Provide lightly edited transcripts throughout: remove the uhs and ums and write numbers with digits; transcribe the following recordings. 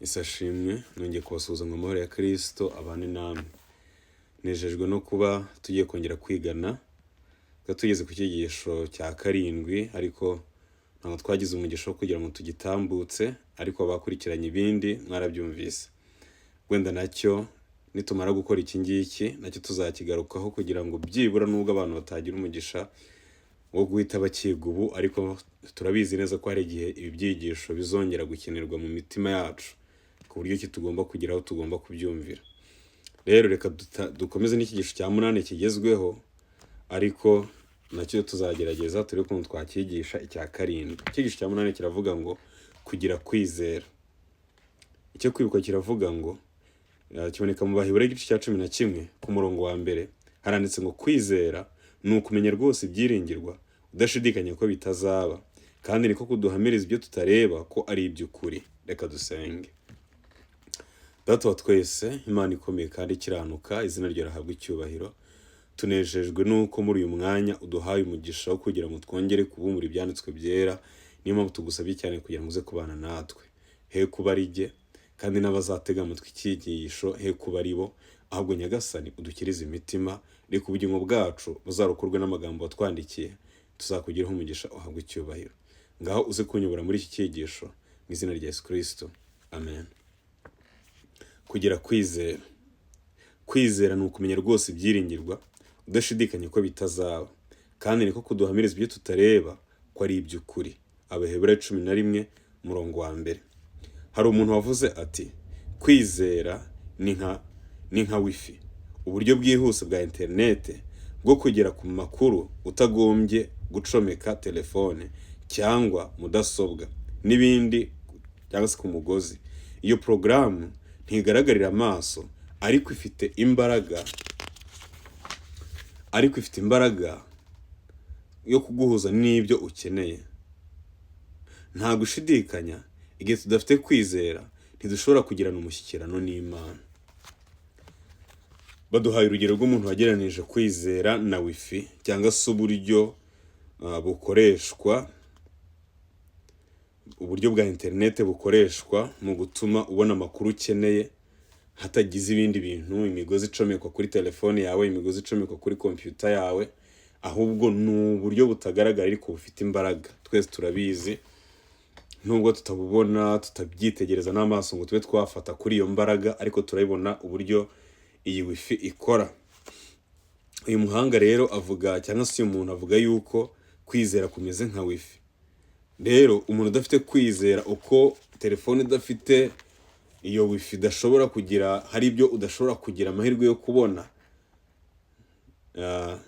Isashimwe nongeye kubasuhuza mu mahoro ya Kristo abane namwe. Nejejwe no kuba tugiye kongera kwigana. Tugeze ku cyigisho cya 7 ariko ntabwo twagize umugisha wo kugira ngo tugitambutse, ariko abakurikiranye ibindi mwarabyumvise. Wenda nacyo nitumara gukora iki ngiki nacyo tuzakigarukaho kugira ngo byibura nubwo abantu batagira umugisha wo guhita bakiga ubu, ariko turabizi neza ko hari igihe ibi byigisho bizongera gukenerwa mu mitima yacu ku buryo ki tugomba kugira aho tugomba kubyumvira. Rero reka dukomeze n'ikigisho cya 8 kigezweho, ariko nacyo tuzagerageza turi ukuntu twakigisha icya 7. Ikigisho cya 8 kiravuga ngo kugira kwizera. Icyo kwibuka kiravuga ngo kiboneka mu Baheburayo igice cya 11 ku murongo wa mbere, haranditse ngo kwizera ni ukumenya rwose ibyiringirwa udashidikanya ko bitazaba, kandi niko kuduhamiriza ibyo tutareba ko ari iby'ukuri. Reka dusenge. Data wa twese, Imana ikomeye kandi ikiranuka, izina ryawe rihabwe icyubahiro. Tunejejwe nuko muri uyu mwanya uduhaye umugisha wo kugira ngo twongere kubumbura ibyanditswe byera. Niyo mpamvu tugusabye cyane kugira ngo uze kubana natwe. He kuba ari jye kandi n'abazatega amatwi icyigisho he kuba ari bo, ahubwo Nyagasani udukirize imitima, reka ubugingo bwacu buzarokorwe n'amagambo watwandikiye, tuzakugiraho umugisha uhabwe icyubahiro. Ngaho uze kunyobora muri iki cyigisho mu izina rya Yesu Kristo. Amen. Kugira kwizera. Kwizera ni ukumenya rwose ibyiringirwa udashidikanya ko bitazaba, kandi niko kuduhamiriza ibyo tutareba ko ari iby'ukuri. Abaheburayo 11 umurongo wa mbere. Hari umuntu wavuze ati kwizera ni nka wifi, uburyo bwihuse bwa interinete bwo kugera ku makuru utagombye gucomeka telefone cyangwa mudasobwa n'ibindi, cyangwa se ku mugozi. Iyo porogaramu ntigaragarira amaso, ariko ifite imbaraga yo kuguhuza n'ibyo ukeneye. Nta gushidikanya, igihe tudafite kwizera ntidushobora kugirana umushyikirano n'Imana. Baduhaye urugero rw'umuntu wagereranije kwizera na wifi, cyangwa se uburyo bwa interinete bukoreshwa mu gutuma ubona amakuru ukeneye hatagize ibindi bintu, imigozi icomekwa kuri telefone yawe, imigozi icomekwa kuri kompiyuta yawe, ahubwo ni uburyo butagaragara ariko bufite imbaraga. Twese turabizi, nubwo tutabubona, tutabyitegereza n'amaso ngo tube twafata kuri iyo mbaraga, ariko turabibona uburyo iyi wifi ikora. Uyu muhanga rero avuga, cyangwa se uyu muntu avuga yuko kwizera kumeze nka wifi. Rero umuntu udafite kwizera, uko telefone idafite iyo wifi idashobora kugira, hari ibyo udashobora kugira amahirwe yo kubona,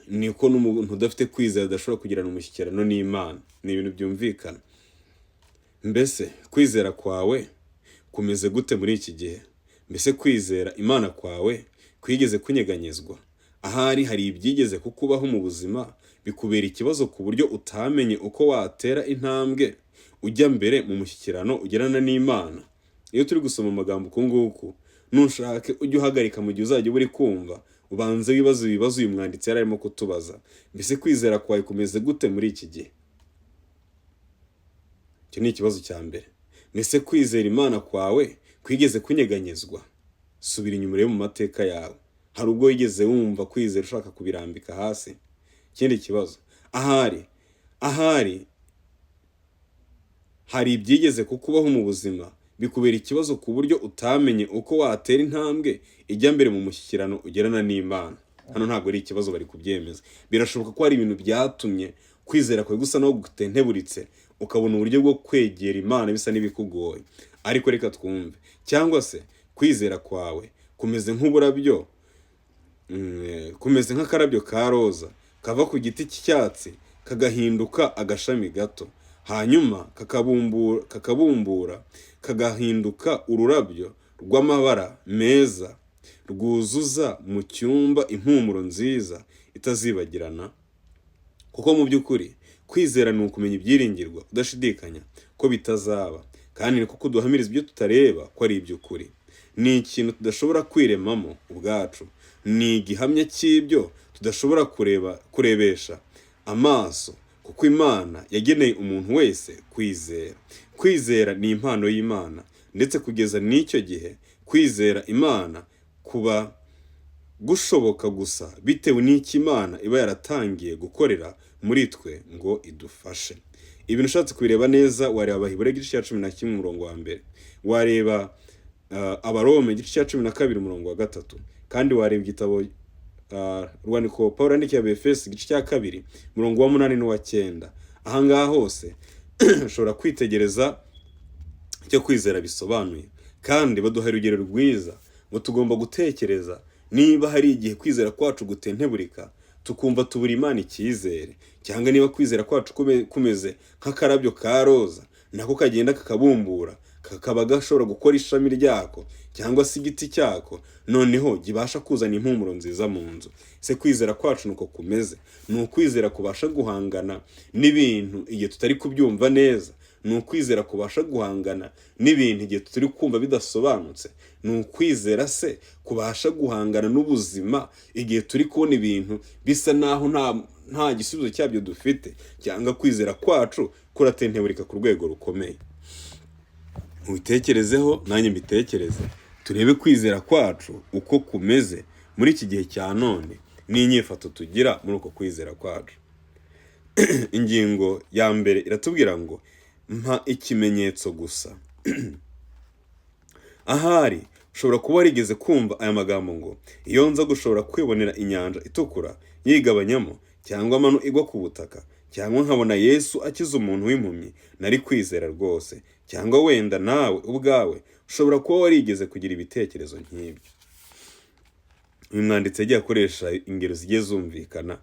niko n'umuntu udafite kwizera adashobora kugirana umushyikirano n'Imana. Ni ibintu byumvikana. Mbese kwizera kwawe kumeze gute muri iki gihe? Mbese kwizera Imana kwawe kwigeze kunyeganyezwa? Ahari hari ibyigeze kukubaho mu buzima bikubera ikibazo ku buryo utamenye uko watera intambwe ujya mbere mu mushyikirano ugirana n'Imana. Iyo turi gusoma amagambo uku nguku, ntushake ujye uhagarika mu gihe uzajya uri kumva, ubanze wibaza ibibazo uyu mwanditsi yari arimo kutubaza. Mbese kwizera kwawe kumeze gute muri iki gihe? Icyo ni ikibazo cya mbere. Mbese kwizera Imana kwawe kwigeze kunyeganyezwa? Subira inyuma urebe mu mateka yawe. Hari ubwo wigeze wumva kwizera ushaka kubirambika hasi? Ikindi kibazo, ahari hari ibyigeze kukubaho mu buzima bikubera ikibazo ku buryo utamenye uko watera intambwe ijya mbere mu mushyikirano ugirana n'Imana. Hano ntabwo ari ikibazo bari kubyemeza. Birashoboka ko hari ibintu byatumye kwizera kwawe gusa no gutenteburitse, ukabona uburyo bwo kwegera Imana bisa n'ibikugoye. Ariko reka twumve. Cyangwa se kwizera kwawe kumeze nk'uburabyo, kumeze nk'akarabyo ka roza kava ku giti cy'icyatsi kagahinduka agashami gato, hanyuma kakabumbura kagahinduka ururabyo rw'amabara meza, rwuzuza mu cyumba impumuro nziza itazibagirana. Kuko mu by'ukuri kwizera ni ukumenya ibyiringirwa udashidikanya ko bitazaba, kandi ni kuko duhamiriza ibyo tutareba ko ari iby'ukuri. Ni ikintu tudashobora kwiremamo ubwacu, ni igihamya cy'ibyo tudashobora kurebesha amaso, kuko Imana yageneye umuntu wese kwizera. Kwizera ni impano y'Imana, ndetse kugeza n'icyo gihe kwizera Imana kuba gushoboka gusa bitewe n'icyo Imana iba yaratangiye gukorera muri twe ngo idufashe. Ibintu ushatse kubireba neza wareba Abaheburayo igice cya 11 umurongo wa mbere, wareba Abaroma igice cya 12 umurongo wa 3, kandi wareba igitabo rwandiko Pawulo yandikiye Abefeso igice cya 2 umurongo wa 8 n'uwa 9. Aha ngaha hose ushobora kwitegereza icyo kwizera bisobanuye, kandi baduha urugero rwiza ngo tugomba gutekereza niba hari igihe kwizera kwacu gutenteburika tukumva tubura Imana icyizere, cyangwa niba kwizera kwacu kumeze nk'akarabyo ka roza nako kagenda kakabumbura kakaba gashobora gukora ishami ryako cyangwa se igiti cyako, noneho gibasha kuzana impumuro nziza mu nzu. Se kwizera kwacu nuko kumeze, ni ukwizera kubasha guhangana n'ibintu igihe tutari kubyumva neza, ni ukwizera kubasha guhangana n'ibintu igihe tutari kumva bidasobanutse, ni ukwizera se kubasha guhangana n'ubuzima igihe turi kubona ibintu bisa naho nta gisubizo cyabyo dufite, cyangwa kwizera kwacu kuratenteburika ku rwego rukomeye. Ubitekerezeho nanjye mbitekereze, turebe kwizera kwacu uko kumeze muri iki gihe cya none n'inyifato tugira muri uko kwizera kwacu. Ingingo ya mbere iratubwira ngo mpa ikimenyetso gusa. Ahari ushobora kuba warigeze kumva aya magambo ngo iyo nza gushobora kwibonera inyanja itukura yigabanyamo, cyangwa amano igwa ku butaka, cyangwa nkabona Yesu akiza umuntu w'impumyi, nari kwizera rwose. Cyangwa wenda nawe ubwawe ushobora kuba warigeze kugira ibitekerezo nk'ibyo. Uyu mwanditsi yagiye akoresha ingero zigiye zumvikana.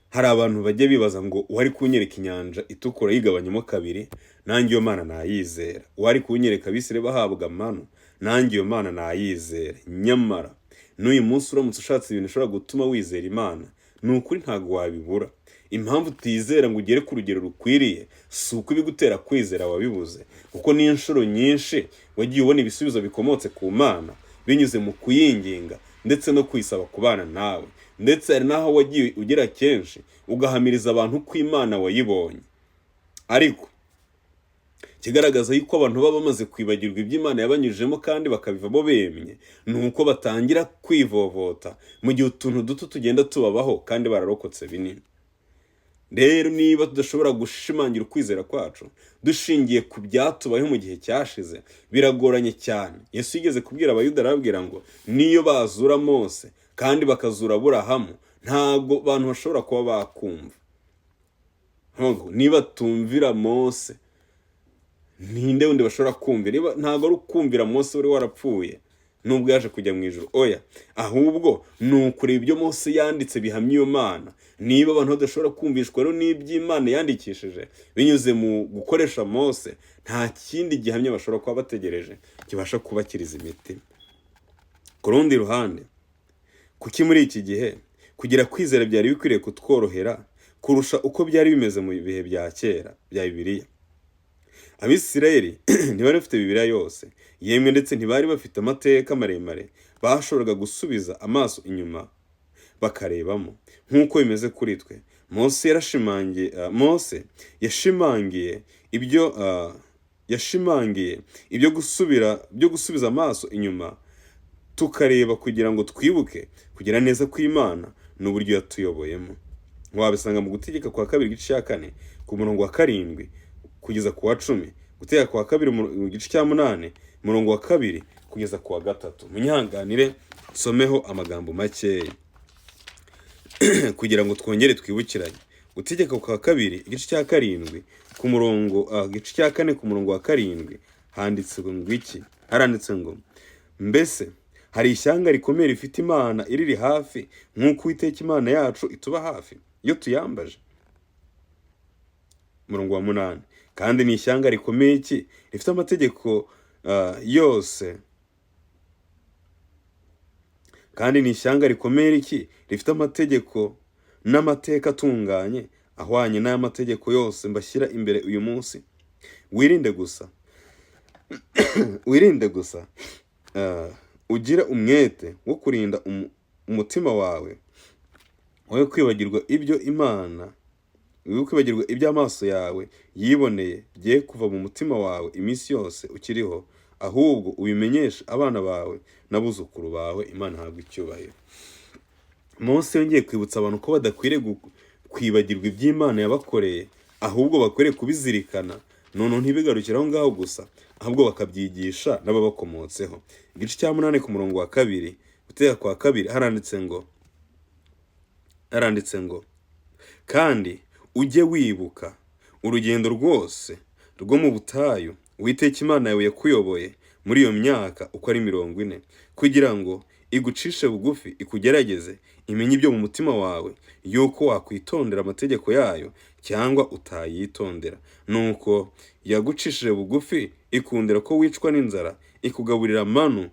Hari abantu bajya bibaza ngo uwari kunyereka inyanja itukura yigabanyamo kabiri, nanjye iyo Mana nayizera. Uwari kunyereka Abisirayeli bahabwa amano, nanjye iyo Mana nayizera. Nyamara n'uyu munsi uramutse ushatse ibintu ushobora gutuma wizera Imana, ni ukuri ntabwo wabibura. Impamvu utizera ngo ugere ku rugero rukwiriye si uko ibigutera kwizera wabibuze, kuko ni inshuro nyinshi wagiye ubona ibisubizo bikomotse ku Mana binyuze mu kuyinginga ndetse no kuyisaba kubana nawe, ndetse hari n'aho wagiye ugera kenshi ugahamiriza abantu ko Imana wayibonye. Ariko kigaragaza yuko abantu baba bamaze kwibagirwa iby'Imana yabanyujemo kandi bakabivamo bemye, ni uko batangira kwivovota mu gihe utuntu duto tugenda tubabaho kandi bararokotse binini. Rero niba tudashobora gushimangira ukwizera kwacu dushingiye ku byatubayeho mu gihe cyashize, biragoranye cyane. Yesu yigeze kubwira Abayuda, arababwira ngo niyo bazura Mose kandi bakazura Aburahamu, ntabwo abantu bashobora kuba bakumva. Niba tumvira Mose, ninde wundi bashobora kumvira? Ntabwo ari ukumvira Mose wari warapfuye nubwo yaje kujya mu ijuru, oya, ahubwo ni ukureba ibyo Mose yanditse bihamya iyo Mana. Niba abantu badashobora kumvishwa rero n'iby'Imana yandikishije binyuze mu gukoresha Mose, nta kindi gihamya bashobora kuba bategereje kibasha kubakiriza imitima. Ku rundi ruhande, kuki muri iki gihe kugira kwizera byari bikwiriye kutworohera kurusha uko byari bimeze mu bihe bya kera bya Bibiliya? Abisirayeli ntibari bafite Bibiliya yose, yemwe ndetse ntibari bafite amateka maremare bashoboraga gusubiza amaso inyuma bakarebamo nk'uko bimeze kuri twe. Mose yashimangiye ibyo gusubiza amaso inyuma tukareba kugira ngo twibuke kugira neza kw'Imana n'uburyo yatuyoboyemo. Wabisanga mu Gutegeka kwa 2 igice cya 4 ku murongo wa 7 kugeza ku wa 10, Gutegeka kwa 2 mu gice cya 8 murongo wa 2 kugeza ku wa 3. Munyanganire someho amagambo makeya kugira ngo twongere twibukiranye. Gutegeka kwa 2 igice cya 7 ku murongo igice cya 4 ku murongo wa 7 handitse ngo iki? Haranditse ngo mbese hari ishyanga rikomeye rifite Imana iriri hafi nk'uko Uwiteka Imana yacu ituba hafi iyo tuyambaje. Murongo wa 8, kandi ni ishyanga rikomeye iki rifite amategeko yose, kandi ni ishyanga rikomeye iki rifite amategeko n'amateka atunganye ahwanye n'aya mategeko yose mbashyira imbere uyu munsi. Wirinde gusa ugira umwete wo kurinda umutima wawe wowe kwibagirwa ibyo Imana kwibagirwa iby'amaso yawe yiboneye bye kuva mu mutima wawe iminsi yose ukiriho, ahubwo ubimenyeshe abana bawe n'abuzukuru bawe. Imana ihabwe icyubahiro. Mose yongeye kwibutsa abantu ko badakwiriye kwibagirwa iby'Imana yabakoreye, ahubwo bakwiriye kubizirikana, noneho ntibigarukire aho ngaho gusa, ahubwo bakabyigisha n'ababakomotseho. Igice cya 8 ku murongo wa 2, Guteka kwa 2 haranditse ngo kandi ujye wibuka urugendo rwose rwo mu butayu Uwiteka Imana yawe yakuyoboye muri iyo myaka uko ari 40, kugira ngo igucishe bugufi, ikugerageze, imenye ibyo mu mutima wawe, yuko wakwitondera amategeko yayo cyangwa utayitondera. Nuko yagucishije bugufi, ikundira ko wicwa n'inzara, ikugaburira manu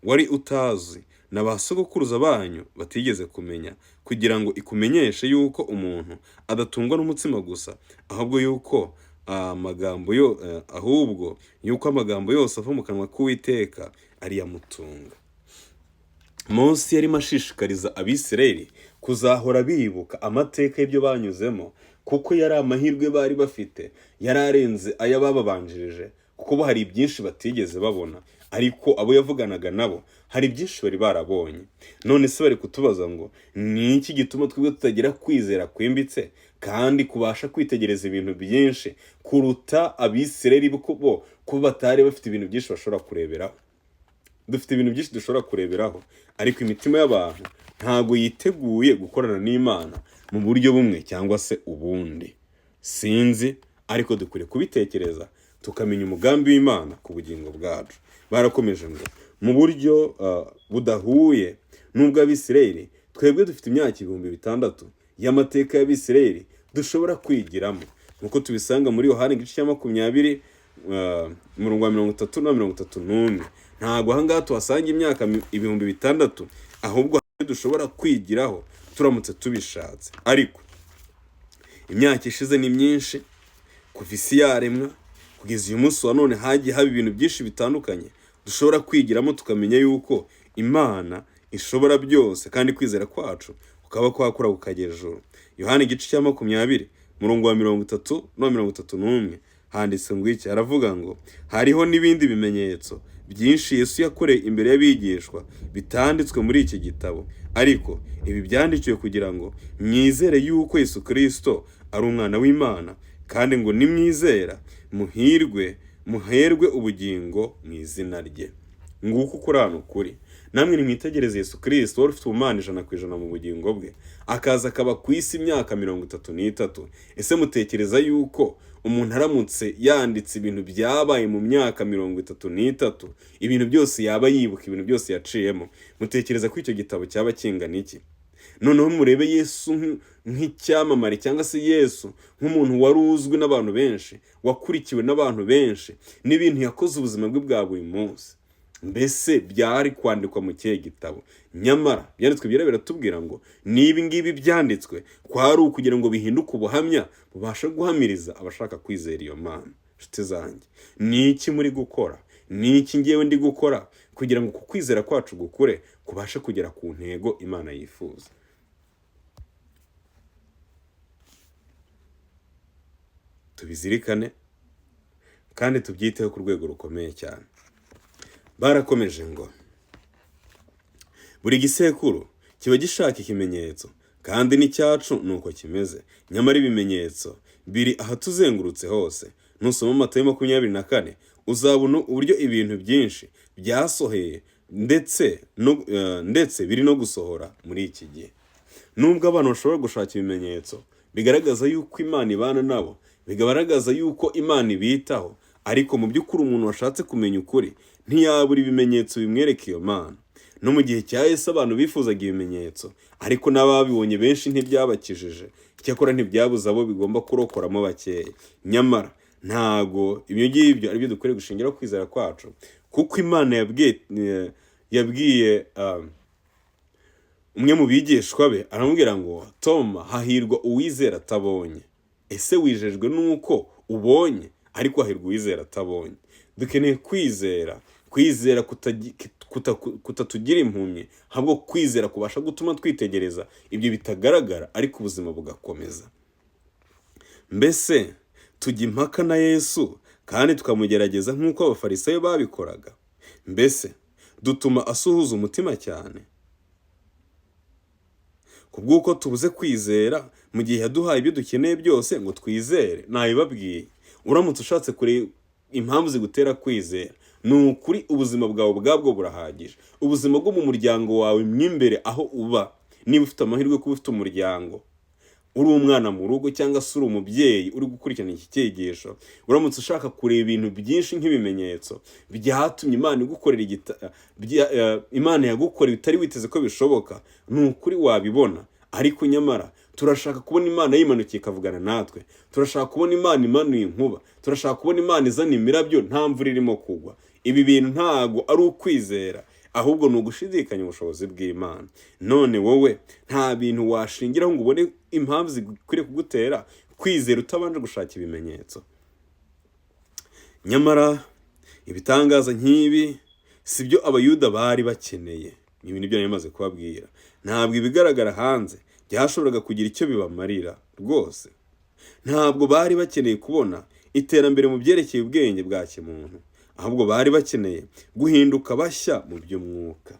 wari utazi na ba sogokuruza banyu batigeze kumenya, kugira ngo ikumenyeshe yuko umuntu adatungwa n'umutsima gusa, ahubwo yuko amagambo yose ava mu kanwa k'Uwiteka ari yamutunga. Mose yarimo ashishikariza Abisirayeli kuzahora bibuka amateka y'ibyo banyuzemo, kuko yari amahirwe bari bafite yari arenze ay'abababanjirije, kuko bo hari byinshi batigeze babona, ariko abo yavuganaga nabo hari byinshi bari barabonye. None se bari kutubaza ngo ni iki gituma twebwe tutagira kwizera kwimbitse kandi kubasha kwitegereza ibintu byinshi kuruta Abisirayeli bo kuba batari bafite ibintu byinshi bashobora kureberaho? Dufite ibintu byinshi dushobora kureberaho, ariko imitima y'abantu ntago yiteguye gukorana n'Imana mu buryo bumwe cyangwa se ubundi. Sinzi, ariko dukwiriye kubitekereza tukamenya umugambi w'Imana ku bugingo bwacu. Barakomeje ngo mu buryo budahuye n'ubwo Abisirayeli, twebwe dufite imyaka 6,000 y'amateka y'Abisirayeli dushobora kwigiramo, nkuko tubisanga muri Yohana igice cya 20 umurongo wa 30 na 31. Ntabwo ahangaha tuhasanga imyaka 6,000, ahubwo dushobora kwigiraho turamutse tubishatse. Ariko imyaka ishize ni myinshi, kuva isi yaremwa kugeza uyu munsi wa none hagiye haba ibintu byinshi bitandukanye dushobora kwigiramo, tukamenya yuko Imana ishobora byose, kandi kwizera kwacu kukaba kwakura kukagera ijuru. Yohana igice cya 20 umurongo wa 30 na 31 handitse ngo iki? Aravuga ngo hariho n'ibindi bimenyetso byinshi Yesu yakoreye imbere y'abigishwa bitanditswe muri iki gitabo, ariko ibi byandikiwe kugira ngo mwizere yuko Yesu Kristo ari umwana w'Imana, kandi ngo nimwizera muherwe ubugingo mu izina rye. Nguko ukurana ukuri. Namwe nimwitegereze Yesu Kristo wari ufite ubumana 100% mu bugingo bwe, akaza akaba ku isi imyaka 33. Ese mutekereza yuko umuntu aramutse yanditse ibintu byabaye mu myaka 33, ibintu byose yaba yibuka, ibintu byose yaciyemo, mutekereza ko icyo gitabo cyaba kingana iki? Noneho murebe Yesu nk'icyamamare, cyangwa se Yesu nk'umuntu wari uzwi n'abantu benshi, wakurikiwe n'abantu benshi, n'ibintu yakoze ubuzima bwe bwa buri munsi. Mbese byari kwandikwa mu kihe gitabo? Nyamara byanditswe biratubwira ngo niba ngibi byanditswe kwari ukugira ngo bihinduke ubuhamya bubasha guhamiriza abashaka kwizera iyo Mana. Nshuti zanjye, ni iki muri gukora? Ni iki ngewe ndi gukora kugira ngo kukwizera kwacu gukure, kubashe kugera ku ntego Imana yifuza? Tubizirikane kandi tubyiteho ku rwego rukomeye cyane. Barakomeje ngo buri gisekuru kiba gishaka ikimenyetso, kandi n'icyacu nuko kimeze. Nyamara ibimenyetso biri ahatuzengurutse hose. Nusoma Matayo 24 uzabona uburyo ibintu byinshi byasoheye ndetse biri no gusohora muri iki gihe. Nubwo abantu bashobora gushaka ibimenyetso bigaragaza yuko Imana ibana nabo, bigaragaza yuko Imana ibitaho, ariko mu by'ukuri umuntu washatse kumenya ukuri ntiyabura ibimenyetso bimwereka iyo Mana. No mu gihe cya Yesu abantu bifuzaga ibimenyetso, ariko n'ababibonye benshi ntibyabakijije, cyakora ntibyabuza abo bigomba kurokoramo bakeya. Nyamara ntago ibyo ngibyo ari byo dukwiriye gushingiraho kwizera kwacu, kuko Imana yabwiye umwe mu bigishwa be, aramubwira ngo Toma, hahirwa uwizera atabonye. Ese wijejwe nuko ubonye, ariko hahirwa uwizera atabonye? Dukeneye kwizera kutatugira impumyi, ahubwo kwizera kubasha gutuma twitegereza ibyo bitagaragara, ariko ubuzima bugakomeza. mbese tujya impaka na Yesu kandi tukamugerageza nk'uko abafarisayo babikoraga? Mbese dutuma asuhuza umutima cyane kubw'uko tubuze kwizera mu gihe yaduhaye ibyo dukeneye byose ngo twizere? Nabibabwiye, uramutse ushatse kure impamvu zigutera kwizera, ni ukuri ubuzima bwawe ubwabwo burahagije. Ubuzima bwo mu muryango wawe mw'imbere aho uba, niba ufite amahirwe kuba ufite umuryango, uri umwana mu rugo cyangwa se uri umubyeyi uri gukurikirana iki cyigisho, uramutse ushaka kureba ibintu byinshi nk'ibimenyetso byatumye Imana igukorera Imana yagukorera bitari witeze ko bishoboka, ni ukuri wabibona. Ariko nyamara turashaka kubona Imana yimanukiye ikavugana natwe, turashaka kubona Imana imanuye inkuba, turashaka kubona Imana izana imirabyo nta mvura irimo kugwa. Ibi bintu ntago ari ukwizera, ahubwo ni ugushidikanya ubushobozi bw'Imana. None wowe nta bintu washingiraho ngo ubone impamvu zikwiriye kugutera kwizera utabanje gushaka ibimenyetso. Nyamara ibitangaza nk'ibi si byo abayuda bari bakeneye. Ibi nibyo namaze kubabwira. Ntabwo ibigaragara hanze byashoboraga kugira icyo bibamarira rwose. Ntabwo bari bakeneye kubona iterambere mu byerekeye ubwenge bwa kimuntu, ahubwo bari bakeneye guhinduka bashya mu by'umwuka.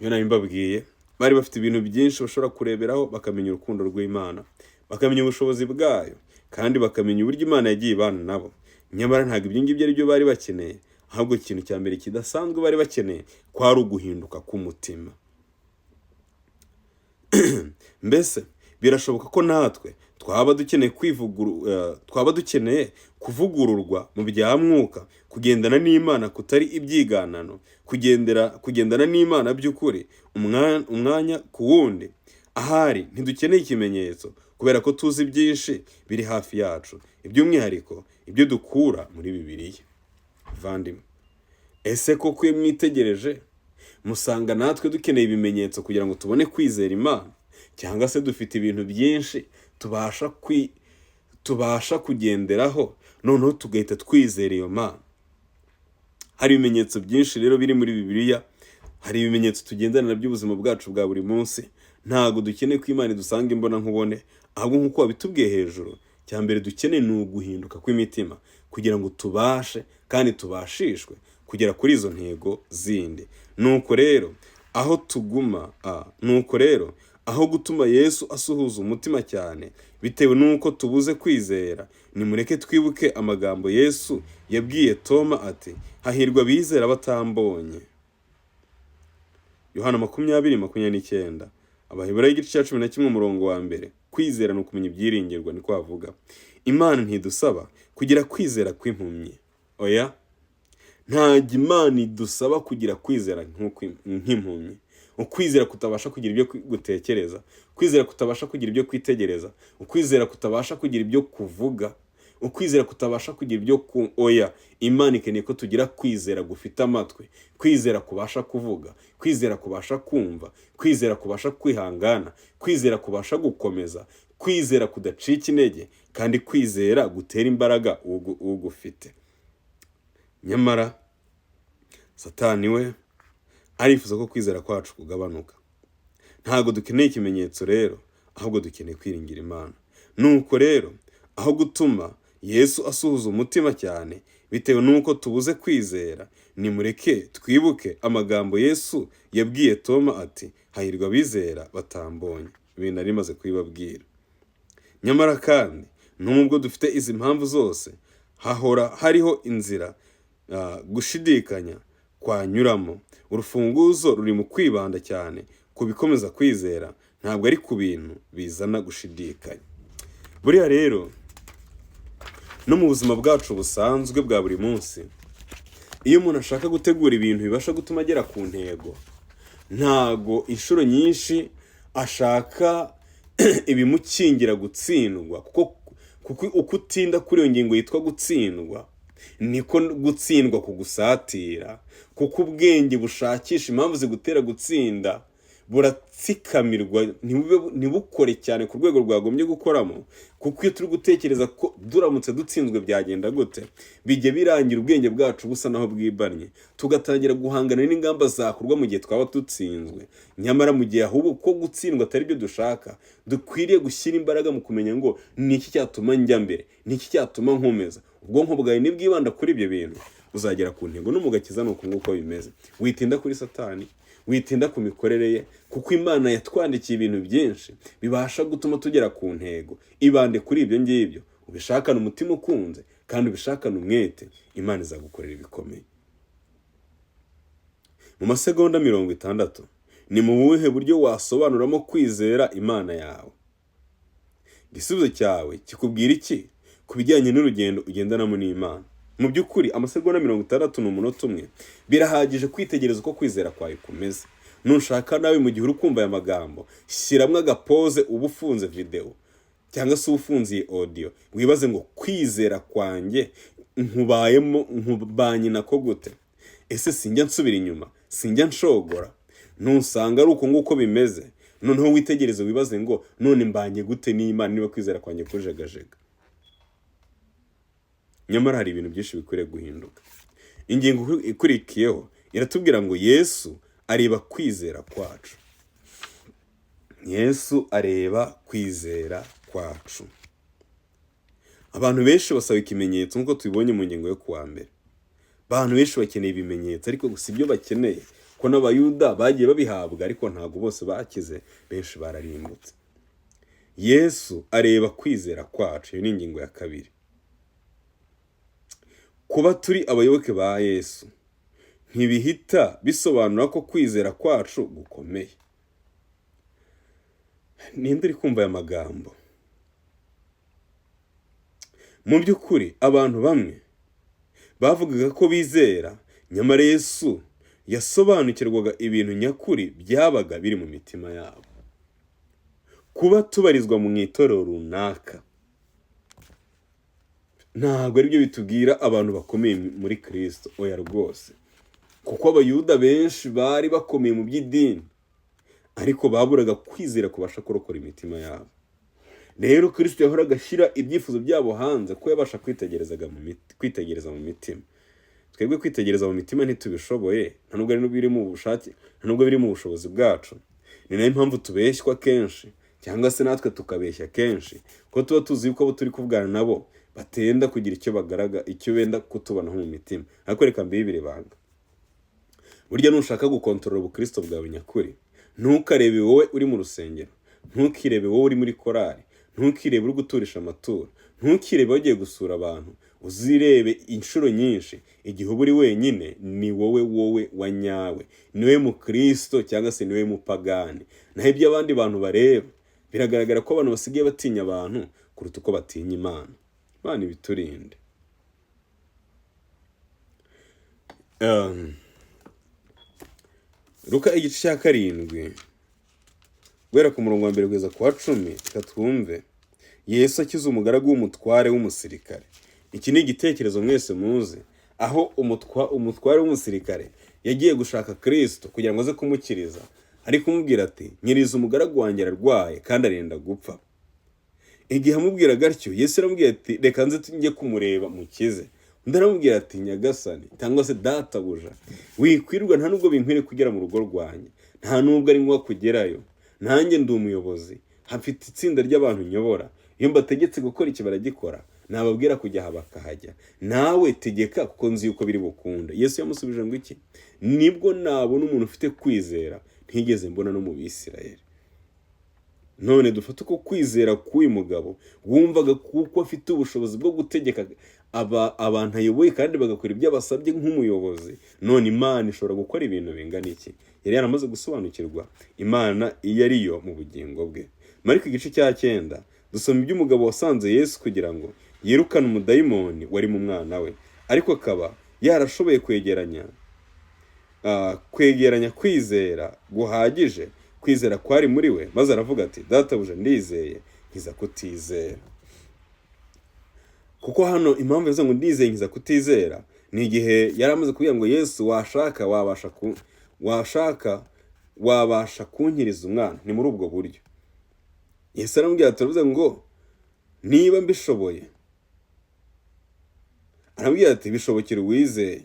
Iyo nari mbabwiye, bari bafite ibintu byinshi bashobora kureberaho bakamenya urukundo rw'Imana, bakamenya ubushobozi bwayo, kandi bakamenya uburyo Imana yagiye ibana nabo. Nyamara ntabwo ibyo ngibyo ari byo bari bakeneye, ahubwo ikintu cya mbere kidasanzwe bari bakeneye kwari uguhinduka k'umutima. Mbese birashoboka ko natwe twaba dukeneye kuvugururwa mu bya mwuka, kugendana n'Imana kutari ibyiganano, kugendana n'Imana by'ukuri umwanya ku wundi. Ahari ntidukeneye ikimenyetso kubera ko tuzi byinshi biri hafi yacu, iby'umwihariko ibyo dukura muri Bibiliya. Vandimwe, ese koko iyo mwitegereje musanga natwe dukeneye ibimenyetso kugira ngo tubone kwizera Imana, cyangwa se dufite ibintu byinshi tubasha kugenderaho noneho tugahita twizera iyo Mana? Hari ibimenyetso byinshi rero biri muri Bibiliya, hari ibimenyetso tugendana by'ubuzima bwacu bwa buri munsi. Ntago dukeneye ko Imana idusanga imbona nkubone, ahubwo nk'uko wabitubwiye hejuru, cya mbere dukeneye ni uguhinduka kw'imitima kugira ngo tubashe kandi tubashishwe kugera kuri izo ntego zindi. Nuko rero aho gutuma Yesu asuhuza umutima cyane bitewe n'uko tubuze kwizera, nimureke twibuke amagambo Yesu yabwiye Toma ati, hahirwa abizera batambonye. Yohana 20:29. Abaheburayo 11:1. Kwizera ni ukumenya ibyiringirwa, niko avuga. Imana ntidusaba kugira kwizera kw'impumyi. Oya, ntabwo Imana idusaba kugira kwizera nk'impumyi. Ukwizera kutabasha kugira ibyo gutekereza, ukwizera kutabasha kugira ibyo kwitegereza, ukwizera kutabasha kugira ibyo kuvuga, ukwizera kutabasha kugira ibyo oya. Imana ikeneye ko tugira kwizera gufite amatwi, kwizera kubasha kuvuga, kwizera kubasha kumva, kwizera kubasha kwihangana, kwizera kubasha gukomeza, kwizera kudacika intege, kandi kwizera gutera imbaraga ugufite. Nyamara Satani we arifuza ko kwizera kwacu kugabanuka. Ntago dukeneye ikimenyetso rero, ahubwo dukeneye kwiringira Imana. Nuko rero aho gutuma Yesu asuhuza umutima cyane bitewe n'uko tubuze kwizera, nimureke twibuke amagambo Yesu yabwiye Toma ati, hahirwa abizera batambonye. Ibi nari maze kubibabwira. Nyamara kandi nubwo dufite izi mpamvu zose, hahora hariho inzira gushidikanya kwanyuramo. Urufunguzo ruri mu kwibanda cyane ku bikomeza kwizera, ntabwo ari ku bintu bizana gushidikanya. Buriya rero no mu buzima bwacu busanzwe bwa buri munsi, iyo umuntu ashaka gutegura ibintu bibasha gutuma agera ku ntego, ntago inshuro nyinshi ashaka ibimukingira gutsindwa, kuko uko utinda kuri iyo ngingo yitwa gutsindwa, niko gutsindwa kugusatira. Kuko ubwenge bushakisha impamvu zigutera gutsinda buratsikamirwa ntibukore cyane ku rwego rwagombye gukoramo, kuko iyo turi gutekereza ko duramutse dutsinzwe byagenda gute, bijya birangira ubwenge bwacu busa naho bwibanye, tugatangira guhangana n'ingamba zakorwa mu gihe twaba dutsinzwe. Nyamara mu gihe ahubwo ko gutsindwa atari byo dushaka, dukwiriye gushyira imbaraga mu kumenya ngo ni iki cyatuma njya mbere, ni iki cyatuma nkomeza. Ubwonko bwawe nibwibanda kuri ibyo bintu, uzagera ku ntego. No mu gakiza ni uko nguko bimeze. Witinda kuri Satani, witinda ku mikorere ye, kuko Imana yatwandikiye ibintu byinshi bibasha gutuma tugera ku ntego. Ibande kuri ibyo ngibyo, ubishakane umutima ukunze kandi ubishakane umwete, Imana izagukorera ibikomeye. Mu masegonda 60, ni mu buhe buryo wasobanuramo kwizera Imana yawe? Igisubizo cyawe kikubwira iki ku bijyanye n'urugendo ugendanamo n'Imana? Mu by'ukuri amasegonda 60 ni umunota umwe, birahagije kwitegereza uko kwizera kwawe kumeze. Nushaka nawe mu gihe uri kumva aya magambo, shyiramo agapoze uba ufunze video cyangwa se ufunze iyi audio, wibaze ngo kwizera kwanjye nkubanye nako gute? Ese sinjya nsubira inyuma, sinjya nshogora? Nusanga ari uko nguko bimeze, noneho witegereze wibaze ngo none mbanye gute n'Imana niba kwizera kwanjye kujegajega? Nyamara hari ibintu byinshi bikwiriye guhinduka. Ingingo ikurikiyeho iratubwira ngo Yesu areba kwizera kwacu. Yesu areba kwizera kwacu. Abantu benshi basaba ikimenyetso nk'uko tubibonye mu ngingo yo kuwa mbere. Abantu benshi bakeneye ibimenyetso, ariko gusa ibyo bakeneye ko n'Abayuda bagiye babihabwa, ariko ntabwo bose bakize, benshi bararimbutse. Yesu areba kwizera kwacu. Iyo ni ingingo ya kabiri. Kuba turi abayoboke ba Yesu ntibihita bisobanura ko kwizera kwacu gukomeye. Ninde uri kumva aya magambo? Mu by'ukuri abantu bamwe bavugaga ko bizera, nyamara Yesu yasobanukirwaga ibintu nyakuri byabaga biri mu mitima yabo. Kuba tubarizwa mu itorero runaka ntabwo ari byo bitubwira abantu bakomeye muri Kristo, oya rwose. Kuko Abayuda benshi bari bakomeye mu by'idini, ariko baburaga kwizera kubasha kurokora imitima yabo. Rero Kristo yahoraga ashyira ibyifuzo byabo hanze, ko yabasha kwitegereza mu mitima. Twebwe kwitegereza mu mitima ntitubishoboye, nta nubwo ari biri mu bushake, nta nubwo biri mu bushobozi bwacu. Ni nayo mpamvu tubeshywa kenshi, cyangwa se natwe tukabeshya kenshi, ko tuba tuzi yuko abo turi kuvugana nabo batenda kugira icyo benda kutubonaho mu mitima. Ariko reka mbibire ibanga. Burya nushaka gukontorora ubukristo bwawe nyakuri, ntukarebe wowe uri mu rusengero, ntukirebe wowe uri muri korari, ntukirebe uri guturisha amaturo, ntukirebe wagiye gusura abantu. Uzirebe inshuro nyinshi igihe uba uri wenyine, ni wowe wa nyawe, niwe mu Kristo cyangwa se niwe mu pagani. Naho ibyo abandi bantu bareba, biragaragara ko abantu basigaye batinya abantu kuruta uko batinya Imana. Imana ibiturinde. Luka igice cya 7 guhera ku murongo wa 1 kugeza ku wa 10, twumve Yesu akiza umugaragu w'umutware w'umusirikare. Iki ni igitekerezo mwese muzi, aho umutware w'umusirikare yagiye gushaka Kristo kugira ngo aze kumukiriza, ari kumubwira ati nyiriza umugaragu wanjye ararwaye kandi arenda gupfa. Igihe amubwira gatyo, Yesu aramubwira ati reka nze njye kumureba mukize. Undi aramubwira ati nyagasani cyangwa se databuja, wikwirwa nta nubwo binkwiriye kugera mu rugo rwanjye, nta nubwo ari ngombwa kugerayo. Nanjye ndi umuyobozi, hafite itsinda ry'abantu nyobora. Iyo mbategetse gukora iki baragikora, nababwira kujya aha bakahajya. Nawe tegeka kuko nzi yuko biri bukunde. Yesu yamusubije ngo iki? Nibwo nabona umuntu ufite kwizera ntigeze mbona no mu Bisirayeli. None dufate uko kwizera k'uyu mugabo wumvaga kuko afite ubushobozi bwo gutegeka abantu ayoboye kandi bagakora ibyo abasabye nk'umuyobozi. None Imana ishobora gukora ibintu bingana iki? Yari yaramaze gusobanukirwa Imana iyo ari yo mu bugingo bwe. Mariko igice cya 9 dusoma iby'umugabo wasanze Yesu kugira ngo yirukane umudayimoni wari mu mwana we, ariko akaba yarashoboye kwegeranya kwizera guhagije, kwizera kwari muri we, maze aravuga ati databuja ndizeye nkiza kutizera. Kuko hano impamvu yavuze ngo ndizeye nkiza kutizera ni igihe yari amaze kuvuga ngo Yesu washaka wabasha kunkiriza umwana. Ni muri ubwo buryo Yesu aramubwira ati, aravuze ngo niba mbishoboye, aramubwira ati bishobokera uwizeye.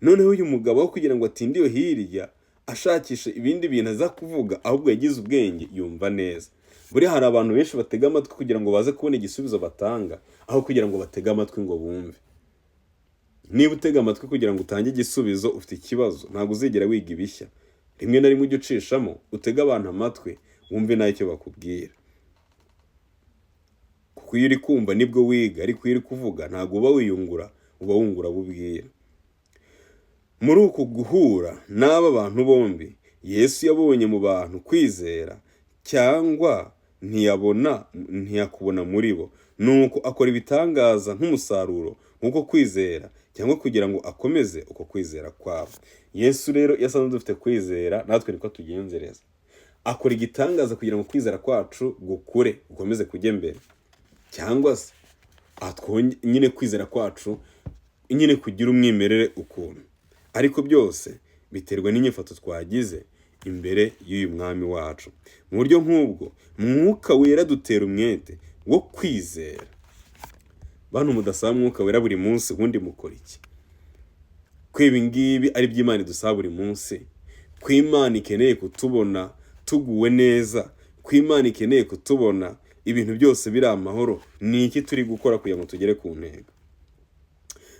Noneho uyu mugabo wo kugira ngo atinde iyo hirya ashakisha ibindi bintu aza kuvuga, ahubwo yagize ubwenge yumva neza. Buriya hari abantu benshi batega amatwi kugira ngo baze kubona igisubizo batanga, aho kugira ngo batege amatwi ngo bumve. Niba utega amatwi kugira ngo utange igisubizo, ufite ikibazo, ntabwo uzigera wiga ibishya. Rimwe na rimwe ujye ucishamo utega abantu amatwi, wumve n'icyo bakubwira. Kuko iyo uri kumva nibwo wiga, ariko iyo uri kuvuga ntabwo uba wiyungura, uba wungura abo ubwira. Muri uku guhura n'aba bantu bombi, Yesu yabonye mu bantu kwizera cyangwa ntiyakubona muri bo, nuko akora ibitangaza nk'umusaruro nk'uko kwizera, cyangwa kugira ngo akomeze uko kwizera kwabo. Yesu rero yasanze dufite kwizera, natwe niko tugenzereza. Akora igitangaza kugira ngo kwizera kwacu gukure, gukomeze kujya mbere, cyangwa se nyine kwizera kwacu nyine kugira umwimerere ukuntu. Ariko byose biterwa n'inyifato twagize imbere y'uyu mwami wacu. Mu buryo nk'ubwo, Mwuka Wera dutera umwete wo kwizera. Bantu mudasaba Mwuka Wera buri munsi, ubundi mukora iki? Ko ibi ngibi ari byo Imana idusaba buri munsi, ko Imana ikeneye kutubona tuguwe neza, ko Imana ikeneye kutubona ibintu byose biri amahoro, ni iki turi gukora kugira ngo tugere ku ntego?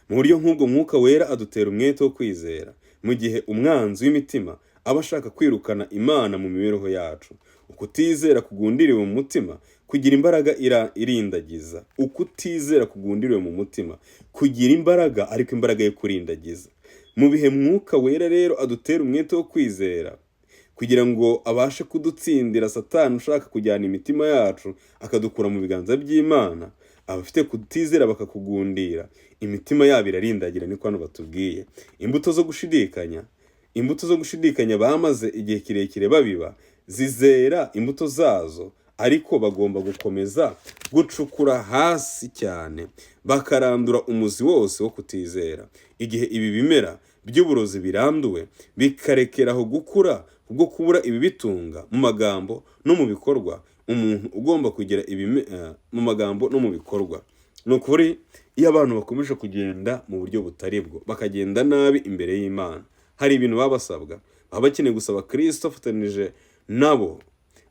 Mu buryo nk'ubwo, Mwuka Wera adutera umwete wo kwizera mu gihe umwanzi w'imitima aba ashaka kwirukana Imana mu mibereho yacu. Ukutizera kugundiriwe mu mutima kugira imbaraga irindagiza. Ukutizera kugundiriwe mu mutima kugira imbaraga, ariko imbaraga yo kurindagiza. Mu bihe Mwuka Wera rero adutera umwete wo kwizera kugira ngo abashe kudutsindira Satani ushaka kujyana imitima yacu akadukura mu biganza by'Imana, abafite kutizera bakakugundira, imitima yabo irarindagira, niko hano batubwiye. Imbuto zo gushidikanya bamaze igihe kirekire babiba, zizera imbuto zazo, ariko bagomba gukomeza gucukura hasi cyane, bakarandura umuzi wose wo kutizera. Igihe ibi bimera by'uburozi biranduwe, bikarekeraho gukura kubwo kubura ibibitunga mu magambo no mu bikorwa, umuntu ugomba kugira mu magambo no mu bikorwa. Ni ukuri, iyo abantu bakomeje kugenda mu buryo butari bwo, bakagenda nabi imbere y'Imana, hari ibintu baba basabwa. Baba bakeneye gusaba Kristo afatanije nabo,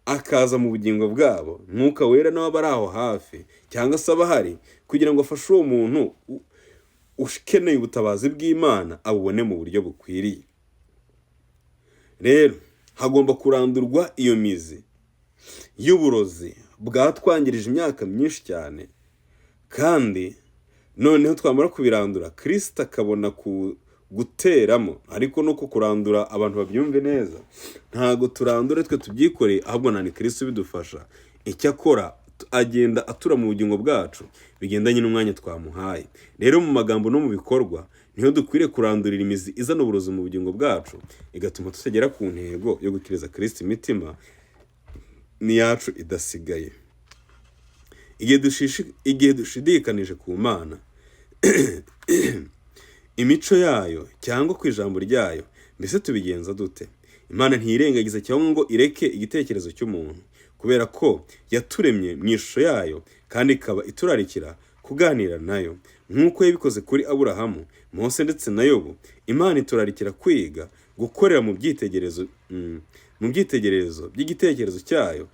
akaza mu bugingo bwabo. Mwuka Wera nawe aba ari aho hafi, cyangwa se aba ahari kugira ngo afashe uwo muntu ukeneye ubutabazi bw'Imana abubone mu buryo bukwiriye. Rero hagomba kurandurwa iyo mizi y'uburozi bwatwangirije imyaka myinshi cyane, kandi noneho twamara kubirandura, Kristo akabona guteramo. Ariko no kurandura, abantu babyumve neza, ntago turandure twe tubyikoreye, ahubwo ni Kristo bidufasha. Icyo akora, agenda atura mu bugingo bwacu bigendanye n'umwanya twamuhaye. Rero mu magambo no mu bikorwa niho dukwiriye kurandurira imizi izana uburozi mu bugingo bwacu, igatuma tutagera ku ntego yo gukiriza Kristo imitima yacu idasigaye. Igihe dushidikanije ku Mana, imico yayo cyangwa ku ijambo ryayo, mbese tubigenza dute? Imana ntiyirengagiza cyangwa ngo ireke igitekerezo cy'umuntu, kubera ko yaturemye mu ishusho yayo, kandi ikaba iturarikira kuganira nayo. Nk'uko yabikoze kuri Aburahamu, Mose ndetse na Yobu, Imana iturarikira kwiga gukorera mu byitegererezo by'igitekerezo cyayo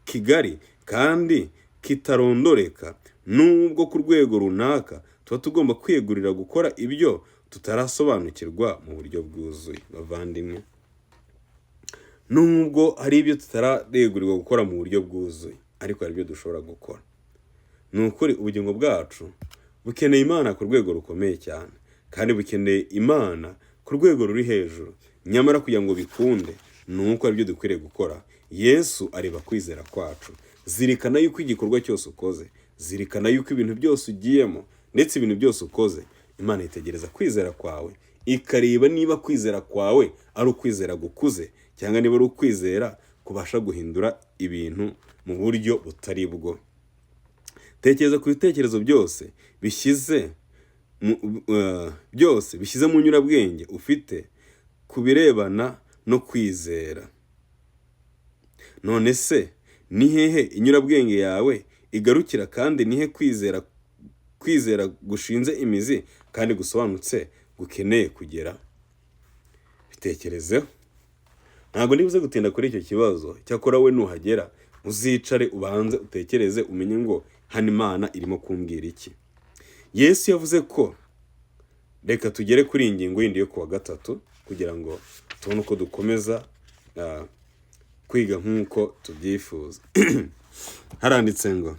kigari kandi kitarondoreka. Nubwo ku rwego runaka tuba tugomba kwiyegurira gukora ibyo tutarasobanukirwa mu buryo bwuzuye. Bavandimwe, nubwo hari ibyo tutararegurirwa gukora mu buryo bwuzuye, ariko hari ibyo dushobora gukora. Ni ukuri, ubugingo bwacu bukeneye Imana ku rwego rukomeye cyane, kandi bukeneye Imana ku rwego ruri hejuru. Nyamara kugira ngo bikunde, ni uko ari byo dukwiriye gukora. Yesu areba kwizera kwacu. Zirikana yuko igikorwa cyose ukoze, zirikana yuko ibintu byose ugiyemo ndetse ibintu byose ukoze, Imana itegereza kwizera kwawe, ikareba niba kwizera kwawe ari ukwizera gukuze, cyangwa niba ari ukwizera kubasha guhindura ibintu mu buryo butari bwo. Tekereza ku bitekerezo byose bishyize byose bishyize mu nyurabwenge ufite ku birebana no kwizera. None se ni hehe inyurabwenge yawe igarukira, kandi ni he kwizera gushinze imizi kandi gusobanutse gukeneye kugera? Bitekerezeho. Ntabwo ndibuze gutinda kuri icyo kibazo, cyakora we nuhagera uzicare ubanze utekereze umenye ngo hano Imana irimo kumbwira iki. Yesu yavuze ko, reka tugere kuri iyi ngingo yindi yo kuwa gatatu kugira ngo tubone uko dukomeza kwiga nk'uko tubyifuza. Haranditse ngo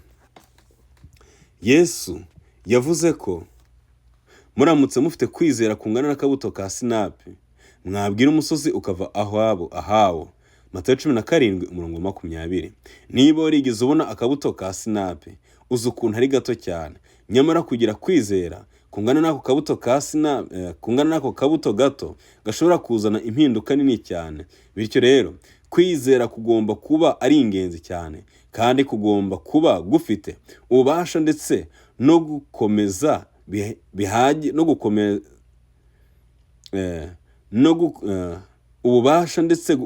Yesu yavuze ko muramutse mufite kwizera kungana n'akabuto ka sinapi, mwabwira umusozi ukava ahawo. Matayo 17:20. Niba warigeze ubona akabuto ka sinapi, uzi ukuntu ari gato cyane, nyamara kugira kwizera kungana n'ako kabuto ka sinapi, kungana n'ako kabuto gato gashobora kuzana impinduka nini cyane. Bityo rero kwizera kugomba kuba ari ingenzi cyane, kandi kugomba kuba gufite ububasha ndetse no gukomeza ububasha ndetse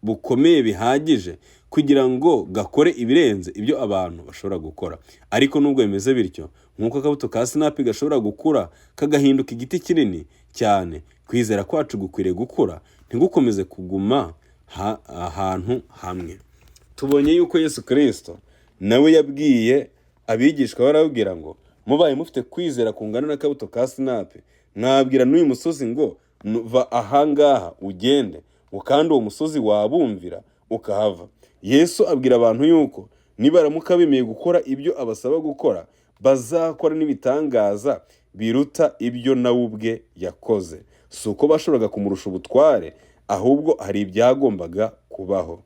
bukomeye bihagije kugira ngo gakore ibirenze ibyo abantu bashobora gukora. Ariko nubwo bimeze bityo, nk'uko akabuto ka sinapi gashobora gukura kagahinduka igiti kinini cyane, kwizera kwacu gukwiriye gukura, ntigukomeze kuguma ahantu hamwe. Tubonye yuko Yesu Kristo nawe yabwiye abigishwa, barabwira ngo mubaye mufite kwizera kungana n'akabuto ka sinapi, mwabwira n'uyu musozi ngo va ahangaha ugende, kandi uwo musozi wabumvira ukahava. Yesu abwira abantu yuko nibaramuka bemeye gukora ibyo abasaba gukora, bazakora n'ibitangaza biruta ibyo nawe ubwe yakoze. Si uko bashoboraga kumurusha ubutware, ahubwo hari ibyagombaga kubaho.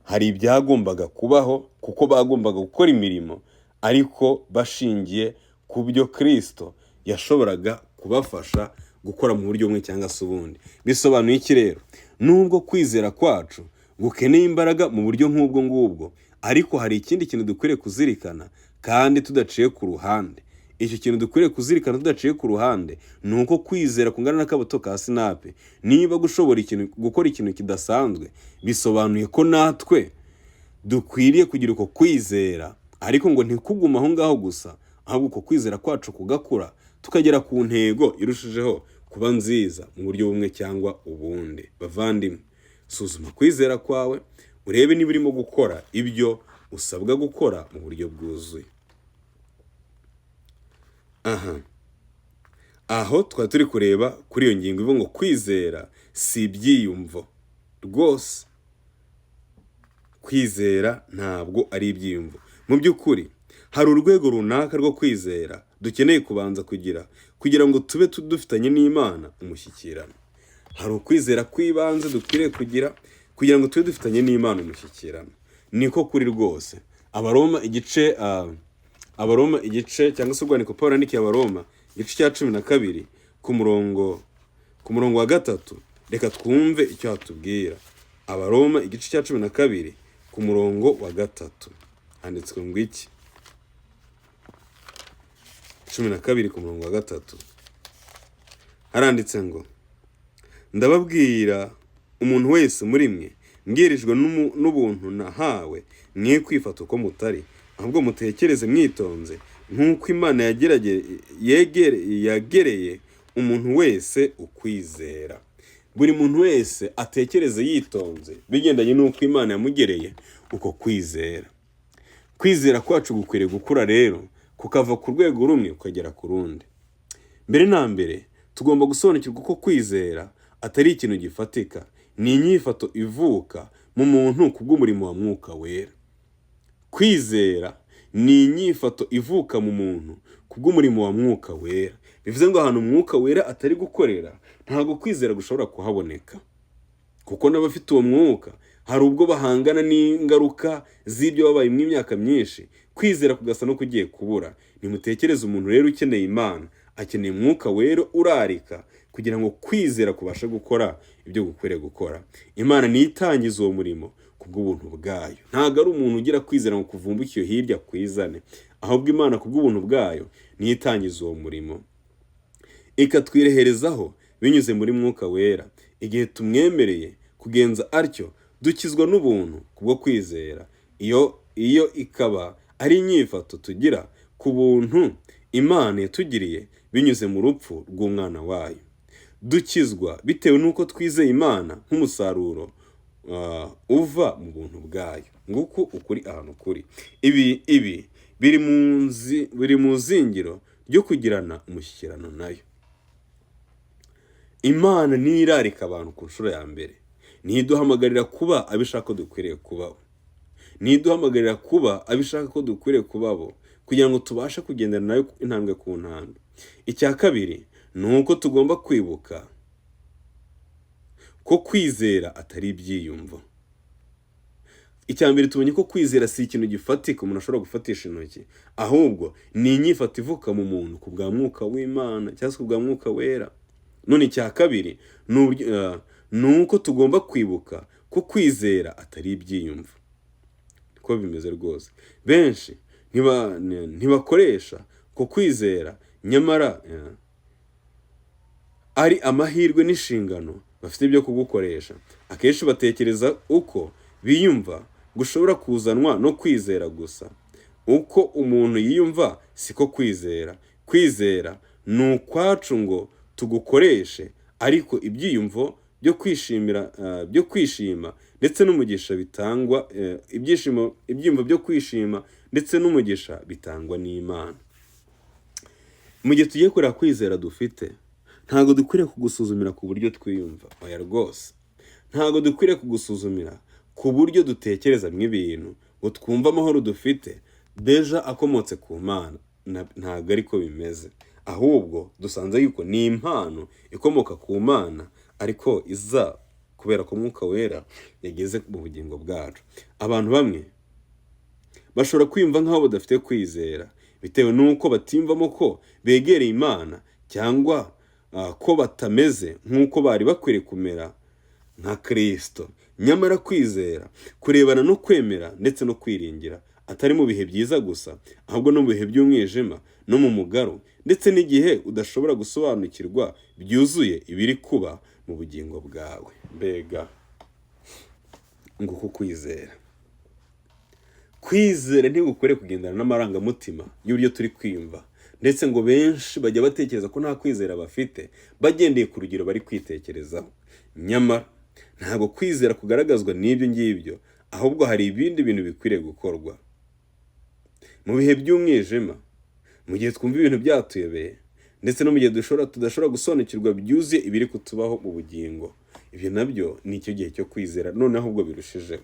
Hari ibyagombaga kubaho kuko bagombaga gukora imirimo, ariko bashingiye ku byo Kristo yashoboraga kubafasha gukora mu buryo bumwe cyangwa se ubundi. Bisobanuye iki rero? Nubwo kwizera kwacu gukeneye imbaraga mu buryo nk'ubwo ngubwo, ariko hari ikindi kintu dukwiriye kuzirikana kandi tudaciye ku ruhande. Icyo kintu dukwiriye kuzirikana tudaciye ku ruhande ni uko kwizera kungana n'akabuto ka sinapi, niba gushobora gukora ikintu kidasanzwe, bisobanuye ko natwe dukwiriye kugira uko kwizera, ariko ngo ntikuguma aho ngaho gusa, ahubwo uko kwizera kwacu kugakura, tukagera ku ntego irushijeho kuba nziza mu buryo bumwe cyangwa ubundi. Bavandimwe, suzuma kwizera kwawe, urebe niba urimo gukora ibyo usabwa gukora mu buryo bwuzuye. Aho twari turi kureba kuri iyo ngingo ivuga ngo kwizera si ibyiyumvo. Rwose kwizera ntabwo ari ibyiyumvo. Mu by'ukuri hari urwego runaka rwo kwizera dukeneye kubanza kugira ngo tube dufitanye n'Imana umushyikirano. Hari ukwizera kw'ibanze dukwiriye kugira ngo tube dufitanye n'Imana umushyikirano. Niko kuri rwose. Abaroma igice cyangwa se urwandiko Pawulo yandikiye Abaroma igice cya 12 ku murongo wa 3, reka twumve icyo hatubwira. Abaroma igice cya 12 ku murongo wa 3 handitswe ngo iki? 12 ku murongo wa 3 haranditse ngo ndababwira umuntu wese muri mwe mbwirijwe n'ubuntu nahawe, mwe kwifata uko mutari, ahubwo mutekereze mwitonze nk'uko Imana yagereye umuntu wese ukwizera. Buri muntu wese atekereze yitonze bigendanye n'uko Imana yamugereye uko kwizera. Kwizera kwacu gukwiriye gukura rero, kukava ku rwego rumwe kukagera ku rundi. Mbere na mbere tugomba gusobanukirwa ko kwizera atari ikintu gifatika, ni inyifato ivuka mu muntu kubw'umurimo wa Mwuka Wera. Kwizera ni inyifato ivuka mu muntu kubw'umurimo wa Mwuka Wera. Bivuze ngo ahantu Mwuka Wera atari gukorera, ntabwo kwizera gushobora kuhaboneka, kuko n'abafite uwo mwuka hari ubwo bahangana n'ingaruka z'ibyo babaye mu imyaka myinshi. Kwizera kugasa no kugiye kubura. Nimutekereze umuntu rero ukeneye Imana, akeneye Mwuka Wera urarika kugira ngo kwizera kubashe gukora ibyo gukwiriye gukora. Imana niyitangiza uwo murimo kubw'ubuntu bwayo. Ntabwo ari umuntu ugira kwizera ngo kuvumbukiye hirya kwizane, ahubwo Imana kubw'ubuntu bwayo niyo itangiza uwo murimo, ikatwireherezaho binyuze muri Mwuka Wera. Igihe tumwemereye kugenza atyo, dukizwa n'ubuntu kubwo kwizera. Iyo ikaba ari inyifato tugira ku buntu Imana yatugiriye binyuze mu rupfu rw'umwana wayo. Dukizwa bitewe n'uko twizeye Imana nk'umusaruro uva mu buntu bwayo. Nguko ukuri ahantu kuri. Ibi biri mu zingiro ryo kugirana umushyikirano nayo. Imana niyo irarika abantu ku nshuro ya mbere, niyo iduhamagarira kuba abishaka ko dukwiriye kubaho, niyo iduhamagarira kuba abishaka ko dukwiriye kubabo, kugira ngo tubashe kugendana nayo intambwe ku ntambwe. Icya kabiri ni uko tugomba kwibuka ko kwizera atari ibyiyumvo. Icya mbere tubonye ko kwizera si ikintu gifatika umuntu ashobora gufatisha intoki, ahubwo ni inyifato ivuka mu muntu ku bwa Mwuka w'Imana cyangwa se ku bwa Mwuka Wera. None icya kabiri ni uko tugomba kwibuka ko kwizera atari ibyiyumvo. Ko bimeze rwose. Benshi ntibakoresha ko kwizera, nyamara ari amahirwe n'inshingano bafite byo kugukoresha. Akenshi batekereza uko biyumva gushobora kuzanwa no kwizera gusa. Uko umuntu yiyumva siko kwizera. Kwizera ni ukwacu ngo tugukoreshe, ariko ibyiyumvo byo kwishima ndetse n'umugisha bitangwa, ibyiyumvo byo kwishima ndetse n'umugisha bitangwa n'Imana. Mu gihe tugiye kureba kwizera dufite, ntabwo dukwiriye kugusuzumira ku buryo twiyumva. Oya rwose. Ntabwo dukwiriye kugusuzumira ku buryo dutekereza ibintu ngo twumve amahoro dufite deja akomotse ku Mana. Ntabwo ariko bimeze. Ahubwo dusanze yuko ni impano ikomoka ku Mana, ariko iza kubera ko Mwuka Wera yageze mu bugingo bwacu. Abantu bamwe bashobora kwiyumva nk'aho badafite kwizera bitewe n'uko batimvamo ko begereye Imana, cyangwa ko batameze nk'uko bari bakwiriye kumera nka Kristo. Nyamara kwizera kurebana no kwemera ndetse no kwiringira, atari mu bihe byiza gusa, ahubwo no mu bihe by'umwijima no mu mugaru, ndetse n'igihe udashobora gusobanukirwa byuzuye ibiri kuba mu bugingo bwawe. Mbega nguko kwizera. Kwizera ntigukwiriye kugendana n'amarangamutima y'uburyo turi kwiyumva, ndetse ngo benshi bajya batekereza ko nta kwizera bafite bagendeye ku rugero bari kwitekerezaho. Nyamara ntabwo kwizera kugaragazwa n'ibyo ngibyo, ahubwo hari ibindi bintu bikwiriye gukorwa. Mu bihe by'umwijima, mu gihe twumva ibintu byatuyobeye, ndetse no mu gihe tudashobora gusobanukirwa byuzuye ibiri kutubaho mu bugingo, ibyo nabyo ni icyo gihe cyo kwizera, noneho ahubwo birushijeho.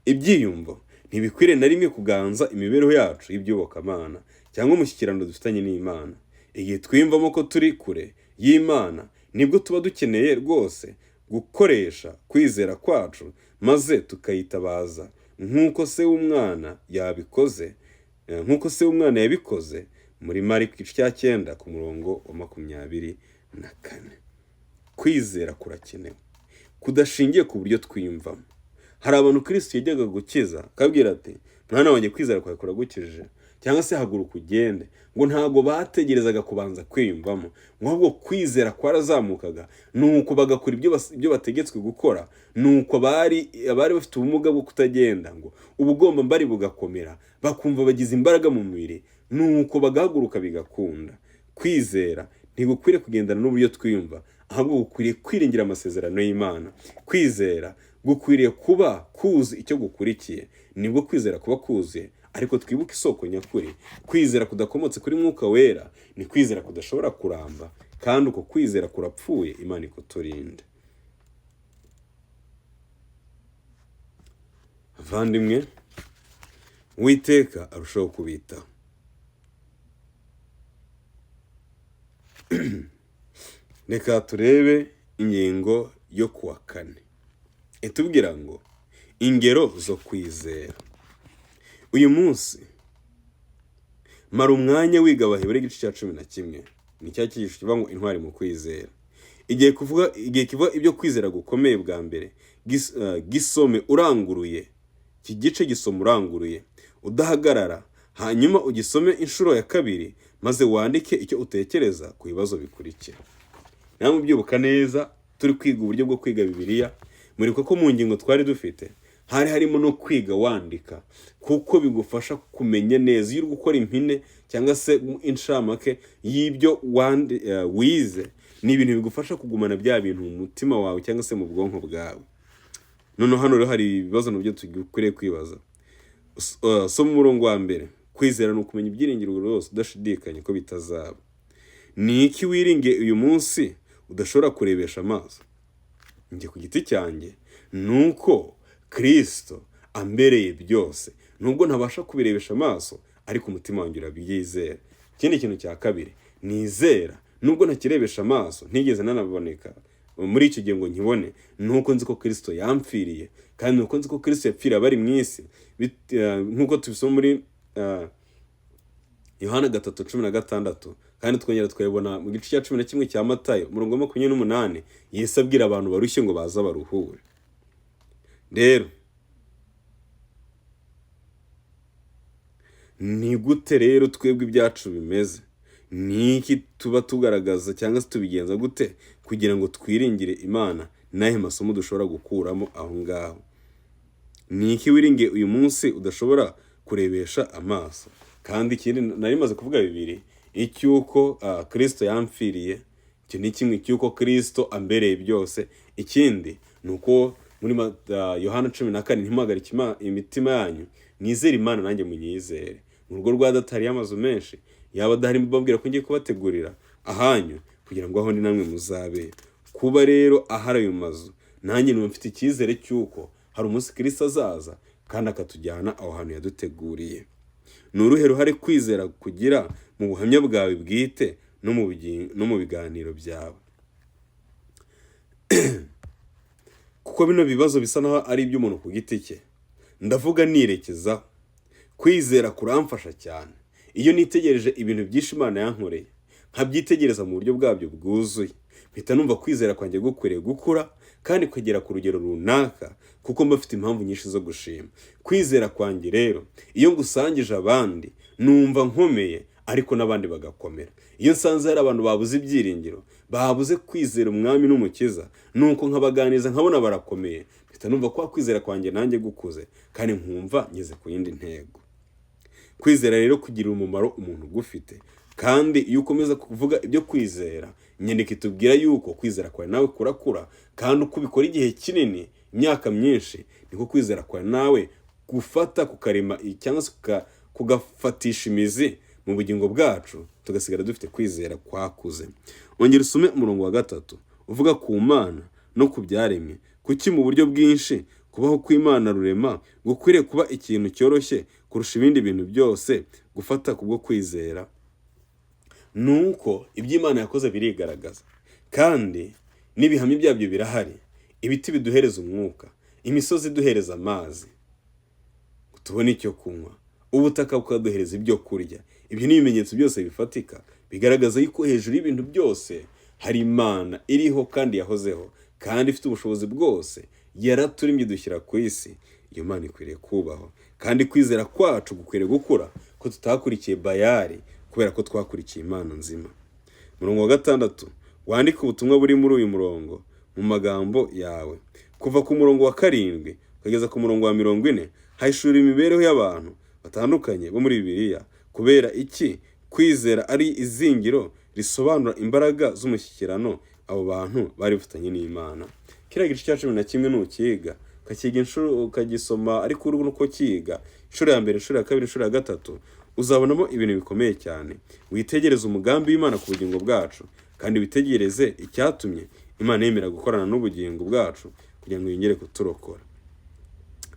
Ibyiyumvo ntibikwiriye na rimwe kuganza imibereho yacu y'iby'iyobokamana cyangwa umushyikirano dufitanye n'Imana. Igihe twiyumvamo ko turi kure y'Imana, nibwo tuba dukeneye rwose gukoresha kwizera kwacu, maze tukayitabaza nk'uko se w'umwana yabikoze muri Mariko igice cya 9 ku murongo wa 24. Kwizera kurakenewe, kudashingiye ku buryo twiyumvamo. Hari abantu Kristo yajyaga gukiza akabwira ati, mwana wanjye, kwizera kwawe kuragukijije, cyangwa se haguruka ugende. Ngo ntabwo bategerezaga kubanza kwiyumvamo, ahubwo kwizera kwarazamukaga, nuko bagakora ibyo bategetswe gukora. Nuko abari bafite ubumuga bwo kutagenda, ngo ubugomba mbari bugakomera, bakumva bagize imbaraga mu mubiri, nuko bagahaguruka bigakunda. Kwizera ntigukwiriye kugendana n'uburyo twiyumva, ahubwo gukwiriye kwiringira amasezerano y'Imana. Kwizera gukwiriye kuba kuzi icyo gukurikiye, nibwo kwizera kuba kuzuye. Ariko twibuke isoko nyakuri. Kwizera kudakomotse kuri Mwuka Wera ni kwizera kudashobora kuramba, kandi uko kwizera kurapfuye. Imana ikuturinde. Avandimwe, Uwiteka arushaho kubitaho. Reka turebe ingingo yo kuwa 4 itubwira ngo ingero zo kwizera. Uyu munsi mara umwanya wiga Abaheburayo igice cya 11. Ni cya cyigisho kivuga ngo intwari mu kwizera. Igihe kivuga ibyo kwizera gukomeye bwa mbere, gisome uranguruye. Iki gice gisoma uranguruye, udahagarara hanyuma ugisome inshuro ya kabiri maze wandike icyo utekereza ku bibazo bikurikira. Namwe mubyibuka neza turi kwiga uburyo bwo kwiga Bibiliya, muribuka ko mu ngingo twari dufite hari harimo no kwiga wandika, kuko bigufasha kumenya neza iyo uri gukora impine cyangwa se inshamake y'ibyo wize, ni ibintu bigufasha kugumana bya bintu mu mutima wawe cyangwa se mu bwonko bwawe. Noneho hano rero hari ibibazo nabyo tugiye kwibaza. Soma umurongo wa mbere. Kwizera ni ukumenya ibyiringiro rwose udashidikanya ko bitazaba. Ni iki wiringiye uyu munsi udashobora kurebesha amaso? Njye ku giti cyanjye nuko Kristo ambereye byose, nubwo ntabasha kubirebesha amaso ariko umutima wanjye urabyizera. Ikindi kintu cya kabiri, nizera nubwo ntakirebesha amaso, ntigeze nanaboneka muri icyo gihe ngo nkibone, nuko nzi ko Kristo yampfiriye, kandi nuko nzi ko Kristo yapfiriye abari mu isi, nk'uko tubisoma muri Yohana 3:16, kandi twongera twabibona mu gice cya 11 cya Matayo umurongo wa 28, Yesu abwira abantu barushye ngo baza baruhure. Rero ni gute rero twebwe ibyacu bimeze? Ni iki tuba tugaragaza cyangwa se tubigenza gute kugira ngo twiringire Imana? Nahe masomo dushobora gukuramo aho ngaho. Ni iki wiringiye uyu munsi udashobora kurebesha amaso? Kandi ikindi nari maze kuvuga bibiri, icyuko Kristo yampfiriye, icyo ni kimwe, icyuko Kristo ambereye byose. Ikindi ni uko muri Yohana 14, ntimuhagarike imitima yanyu, mwizere Imana nanjye munyizere. Mu rugo rwa Data hariyo amazu menshi, yaba adahari mbabwira ko ngiye kubategurira ahanyu kugira ngo aho ni namwe muzabe. Kuba rero ahari ayo mazu, nanjye numva mfite icyizere cy'uko hari umunsi Kristo azaza kandi akatujyana aho hantu yaduteguriye. Ni uruhe ruhare kwizera kugira mu buhamya bwawe bwite no mu biganiro byawe? Kuko bino bibazo bisa naho ari iby'umuntu ku giti cye, ndavuga nirekezaho. Kwizera kuramfasha cyane iyo nitegereje ibintu byinshi Imana yankoreye, nkabyitegereza mu buryo bwabyo bwuzuye, mpita numva kwizera kwanjye gukwiriye gukura kandi kugera ku rugero runaka, kuko mba mfite impamvu nyinshi zo gushima. Kwizera kwanjye rero iyo ngusangije abandi numva nkomeye, ariko n'abandi bagakomera. Iyo nsanze hari abantu babuze ibyiringiro, babuze kwizera umwami n'umukiza, nuko nkabaganiza nkabona barakomeye, mpita numva kwa kwizera kwanjye nanjye gukuze kandi nkumva ngeze ku yindi ntego. Kwizera rero kugira umumaro umuntu ugufite, kandi iyo ukomeza kuvuga ibyo kwizera, inyandiko itubwira yuko kwizera kwawe nawe kurakura, kandi uko ubikora igihe kinini, imyaka myinshi, niko kwizera kwawe nawe gufata kukarema cyangwa se kugafatisha imizi mu bugingo bwacu, tugasigara dufite kwizera kwakuze. Ongera usome umurongo wa 3 uvuga ku Mana no ku byaremwe. Kuki mu buryo bwinshi kubaho kw'Imana rurema gukwiriye kuba ikintu cyoroshye kurusha ibindi bintu byose gufata kubwo kwizera? Nuko iby'Imana yakoze birigaragaza, kandi n'ibihamya byabyo birahari. Ibiti biduhereza umwuka, imisozi iduhereza amazi tubone icyo kunywa, ubutaka bukaduhereza ibyo kurya. Ibyo ni ibimenyetso byose bifatika bigaragaza yuko hejuru y'ibintu byose hari Imana iriho kandi yahozeho, kandi ifite ubushobozi bwose, yaraturimye dushyira ku isi. Iyo Mana ikwiriye kubaho, kandi kwizera kwacu gukwiriye gukura, ko tutakurikiye Bayali kubera ko twakurikiye Imana nzima. Murongo wa 6, wandike ubutumwa buri muri uyu murongo mu magambo yawe. Kuva ku murongo wa 7 ukageza ku murongo wa 40, hahishura imibereho y'abantu batandukanye bo muri Bibiliya. Kubera iki kwizera ari izingiro risobanura imbaraga z'umushyikirano abo bantu bari bafitanye n'Imana. Kiriya gice cya 11 nukiga ukakiga inshuro ukagisoma, ariko uri nuko kiga inshuro ya mbere, inshuro ya kabiri, inshuro ya gatatu, uzabonamo ibintu bikomeye cyane. Witegereze umugambi w'Imana ku bugingo bwacu, kandi witegereze icyatumye Imana yemera gukorana n'ubugingo bwacu kugira ngo yongere kuturokora.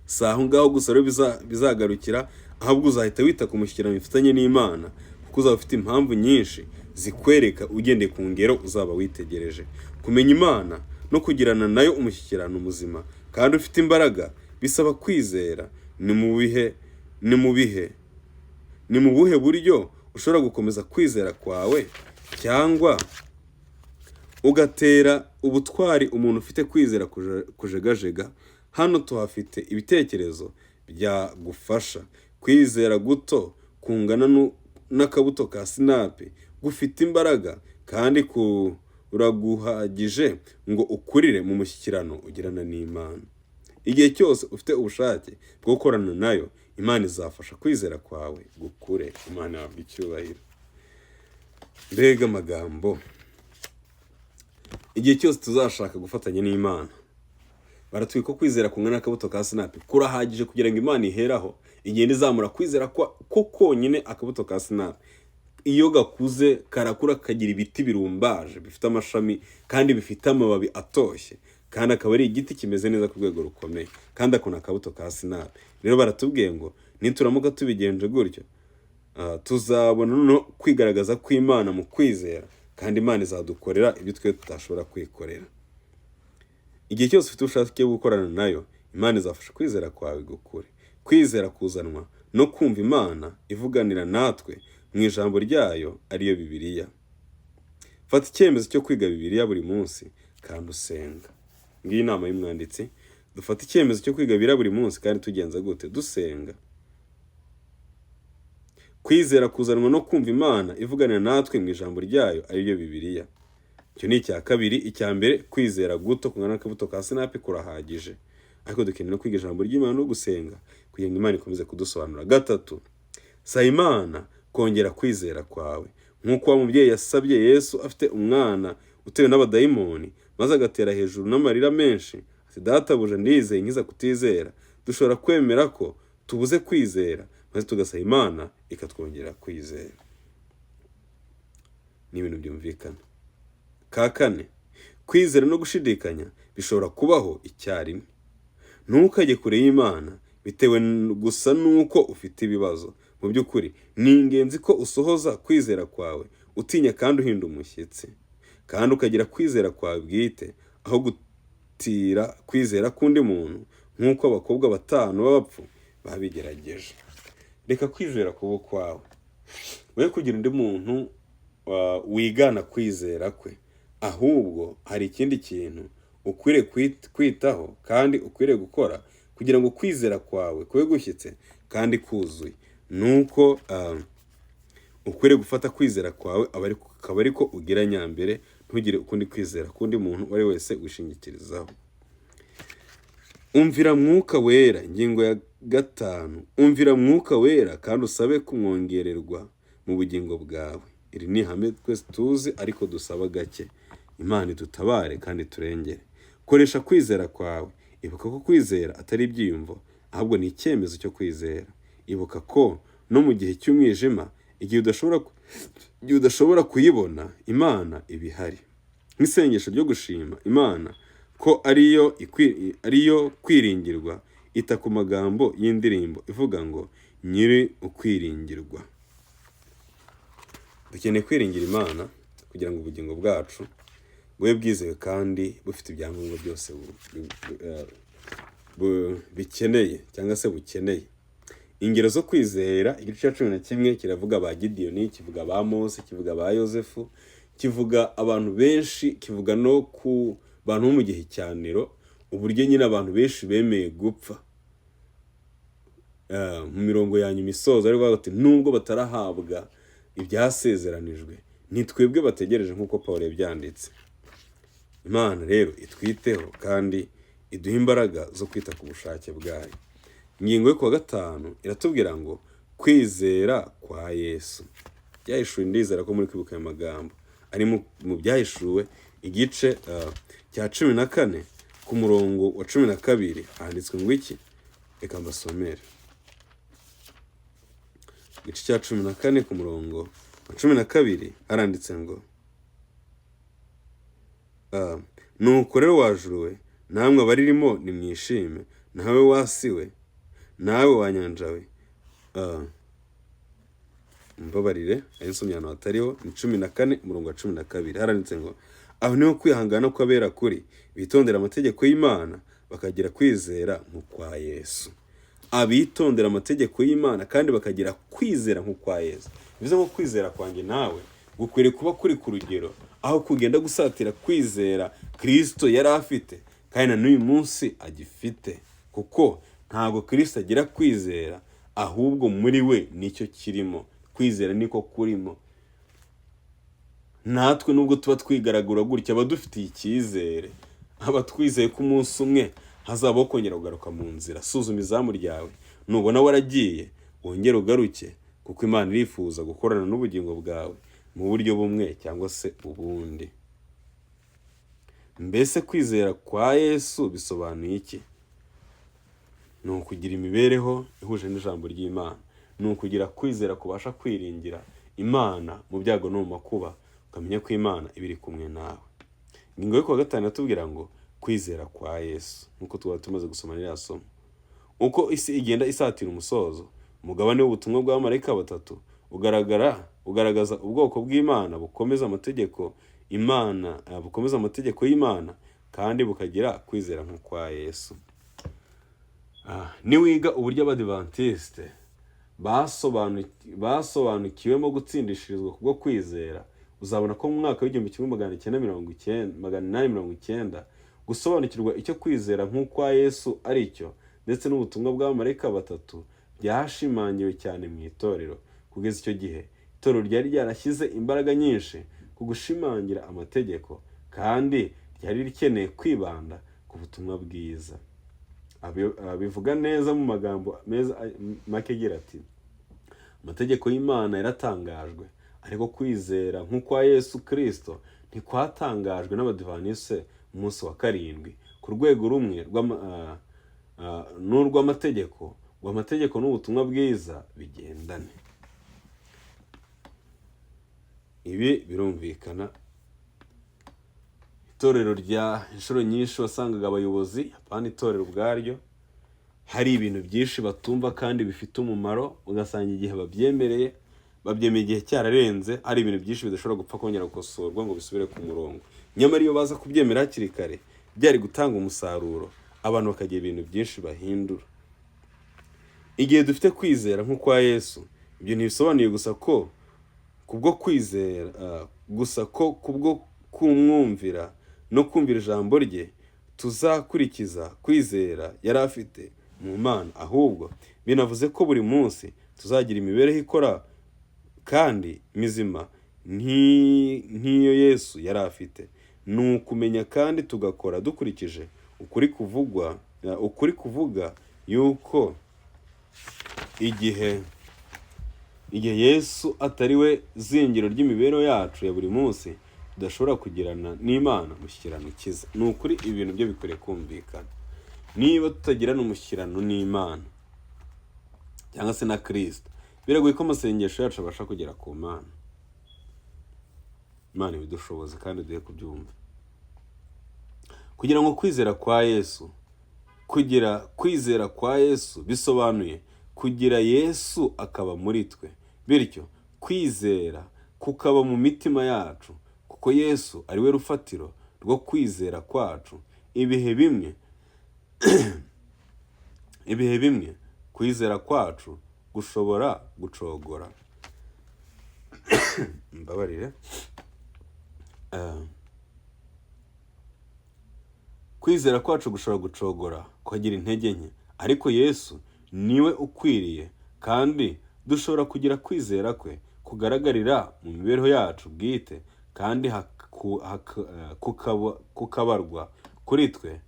Si aho ngaho gusa rero bizagarukira, ahubwo uzahita wita ku mushyikirano bifitanye n'Imana, kuko uzaba ufite impamvu nyinshi zikwereka ugendeye ku ngero uzaba witegereje. Kumenya Imana no kugirana nayo umushyikirano muzima kandi ufite imbaraga bisaba kwizera. Ni mu buhe buryo ushobora gukomeza kwizera kwawe, cyangwa ugatera ubutwari umuntu ufite kwizera kujegajega? Hano tuhafite ibitekerezo byagufasha. Kwizera guto kungana n'akabuto ka sinapi gufite imbaraga kandi kuraguhagije ngo ukurire mu mushyikirano ugirana n'Imana. Igihe cyose ufite ubushake bwo gukorana nayo, Imana izafasha kwizera kwawe gukure. Imana yahabwa icyubahiro. Mbega amagambo! Igihe cyose tuzashaka gufatanya n'Imana, baratubwira ko kwizera kungana n'akabuto ka sinapi kurahagije kugira ngo Imana iheraho igenda izamura kwizera ko konyine akabuto ka sinapi. Iyo gakuze karakura kagira ibiti birumbaje bifite amashami kandi bifite amababi atoshye, kandi akaba ari igiti kimeze neza ku rwego rukomeye, kandi ako ni akabuto ka sinapi. Rero baratubwiye ngo nituramuka tubigenje gutyo, tuzabona no kwigaragaza kw'Imana mu kwizera, kandi Imana izadukorera ibyo twe tutashobora kwikorera. Igihe cyose ufite ubushake bwo gukorana nayo, Imana izafasha kwizera kwawe gukure. Kwizera kuzanwa no kumva Imana ivuganira natwe mu ijambo ryayo ariyo Bibiliya. Fata icyemezo cyo kwiga Bibiliya buri munsi kandi usenga. Ngiyi inama y'umwanditsi. Dufata icyemezo cyo kwiga Bibiliya buri munsi kandi tugenza gute? Dusenga. Kwizera kuzanwa no kumva Imana ivuganira natwe mu ijambo ryayo ariyo Bibiliya. Icyo ni icya kabiri. Icya mbere, kwizera guto kungana n'akabuto ka sinapi kurahagije, ariko dukeneye no kwiga ijambo ry'Imana no gusenga kugira ngo Imana ikomeze kudusobanura. Gatatu, saba Imana kongera kwizera kwawe, nk'uko wa mubyeyi yasabye Yesu afite umwana utewe n'abadayimoni, maze agatera hejuru n'amarira menshi ati, databuja ndizeye, nkiza kutizera. Dushobora kwemera ko tubuze kwizera, maze tugasaba Imana ikatwongera kwizera. Ni ibintu byumvikana. Ka kane, kwizera no gushidikanya bishobora kubaho icyarimwe. Ntukajye kure y'Imana bitewe gusa nuko ufite ibibazo. Mu by'ukuri ni ingenzi ko usohoza kwizera kwawe utinya kandi uhinda umushyitsi, kandi ukagira kwizera kwawe bwite aho gutira kwizera k'undi muntu, nk'uko abakobwa 5 b'abapfu babigerageje. Reka kwizera kuba kwawe, we kugira undi muntu wigana kwizera kwe, ahubwo hari ikindi kintu ukwiriye kwitaho kandi ukwiriye gukora kugira ngo kwizera kwawe kube gushyitse kandi kuzuye. Nuko ukwiriye gufata kwizera kwawe akaba ariko ugira nyambere, ntugire ukundi kwizera kundi muntu uwo ari wese wishingikirizaho. Umvira Mwuka Wera. Ingingo ya 5, umvira Mwuka Wera kandi usabe kumwongererwa mu bugingo bwawe. Iri ni ihame twese tuzi ariko dusaba gake. Imana idutabare kandi turengere. Koresha kwizera kwawe. Ibuka ko kwizera atari ibyiyumvo, ahubwo ni icyemezo cyo kwizera. Ibuka ko no mu gihe cy'umwijima, igihe udashobora kuyibona, Imana ibihari. Nk'isengesho ryo gushima Imana ko ariyo kwiringirwa, ita ku magambo y'indirimbo ivuga ngo nyiri ukwiringirwa. Dukeneye kwiringira Imana kugira ngo ubugingo bwacu bube bwizewe kandi bufite ibyangombwa byose bikeneye cyangwa se bukeneye. Ingero zo kwizera, igice cya 11 kiravuga ba Gideyoni, kivuga ba Mose, kivuga ba Yosefu, kivuga abantu benshi, kivuga no ku bantu bo mu gihe cya Nero, uburyo nyine abantu benshi bemeye gupfa mu mirongo ya nyuma isoza, ari bati nubwo batarahabwa ibyasezeranijwe, ni twebwe bategereje nk'uko Pawulo yabyanditse. Imana rero itwiteho kandi iduha imbaraga zo kwita ku bushake bwayo. Ingingo yo kuwa 5 iratubwira ngo kwizera kwa Yesu. Byahishuwe, ndizera ko muri kwibuka aya magambo ari mu byahishuwe igice cya 14 ku murongo wa 12 handitswe ngo iki? Reka mbasomere. Igice cya 14 ku murongo wa 12 haranditse ngo nuko rero wajuruwe, namwe abaririmo nimwishime, nawe wasiwe, nawe wanyanjawe. Mbabarire ayensomye hano hatariho. Ni 14 umurongo wa 12 haranditse ngo aho niho kwihangana kw'abera kuri, bitondera amategeko y'Imana bakagira kwizera nk'ukwa Yesu. Abitondera amategeko y'Imana kandi bakagira kwizera nk'ukwa Yesu. Bivuze ngo kwizera kwanjye nawe gukwiriye kuba kuri ku rugero aho kugenda gusatira kwizera Kristo yari afite kandi na n'uyu munsi agifite, kuko ntabwo Kristo agira kwizera ahubwo muri we nicyo kirimo. Kwizera niko kurimo. Natwe nubwo tuba twigaragura gutya, aba dufitiye icyizere, aba twizeye ko umunsi umwe hazabaho kongera kugaruka mu nzira. Suzuma izamu ryawe, nubona waragiye wongere ugaruke, kuko Imana irifuza gukorana n'ubugingo bwawe mu buryo bumwe cyangwa se ubundi. Mbese kwizera kwa Yesu bisobanuye iki? Ni ukugira imibereho ihuje n'ijambo ry'Imana. Ni ukugira kwizera kubasha kwiringira Imana mu byago no mu makuba, ukamenya ko Imana iba iri kumwe nawe. Ingingo yo kuwa gatanu iratubwira ngo kwizera kwa Yesu. Nk'uko tuba tumaze gusoma ririya somo. Uko isi igenda isatira umusozo, umugabane w'ubutumwa bw'abamarayika batatu ugaragaza ubwoko bw'Imana bukomeza amategeko y'Imana kandi bukagira kwizera nk'ukwa Yesu. Niwiga uburyo Abadivantisite basobanukiwemo gutsindishirizwa kubwo kwizera, uzabona ko mu mwaka w'1890 gusobanukirwa icyo kwizera nk'ukwa Yesu ari cyo ndetse n'ubutumwa bw'abamarayika batatu byashimangiwe cyane mu itorero. Kugeza icyo gihe itorero ryari ryarashyize imbaraga nyinshi ku gushimangira amategeko, kandi ryari rikeneye kwibanda ku butumwa bwiza. Bivuga neza mu magambo meza make agira ati: amategeko y'Imana yaratangajwe, ariko kwizera nk'ukwa Yesu Kristo ntikwatangajwe n'Abadivantisite umunsi wa karindwi ku rwego rumwe n'urw'amategeko, ngo amategeko n'ubutumwa bwiza bigendane. Ibi birumvikana. Itorero rya inshuro nyinshi wasangaga abayobozi, apana itorero ubwaryo, hari ibintu byinshi batumva kandi bifite umumaro, ugasanga igihe babyemeye igihe cyararenze, hari ibintu byinshi bidashobora gupfa kongera gukosorwa ngo bisubire ku murongo. Nyamara iyo baza kubyemera hakiri kare, byari gutanga umusaruro, abantu bakagira ibintu byinshi bahindura. Igihe dufite kwizera nk'ukwa Yesu, ibyo ntibisobanuye gusa ko kubwo kwizera kubwo kumwumvira no kumvira ijambo rye tuzakurikiza kwizera yari afite mu Mana, ahubwo binavuze ko buri munsi tuzagira imibereho ikora kandi mizima nk'iyo Yesu yari afite. Ni ukumenya kandi tugakora dukurikije ukuri kuvuga yuko igihe Yesu atari we zingiro ry'imibereho yacu ya buri munsi, tudashobora kugirana n'Imana umushyikirano ukiza. Ni ukuri ibintu byo bikwiriye kumvikana. Niba tutagirana umushyikirano n'Imana cyangwa se na Kristo, biragoye ko amasengesho yacu abasha kugera ku Mana. Imana ibidushoboze kandi duhe kubyumva. Kugira kwizera kwa Yesu bisobanuye kugira Yesu akaba muri twe, bityo kwizera kukaba mu mitima yacu, kuko Yesu ari we rufatiro rwo kwizera kwacu. Ibihe bimwe kwizera kwacu gushobora gucogora. Mbabarire. Kwizera kwacu gushobora gucogora, kugira intege nke, ariko Yesu niwe ukwiriye, kandi dushobora kugira kwizera kwe kugaragarira mu mibereho yacu bwite, kandi kukabarwa kuri twe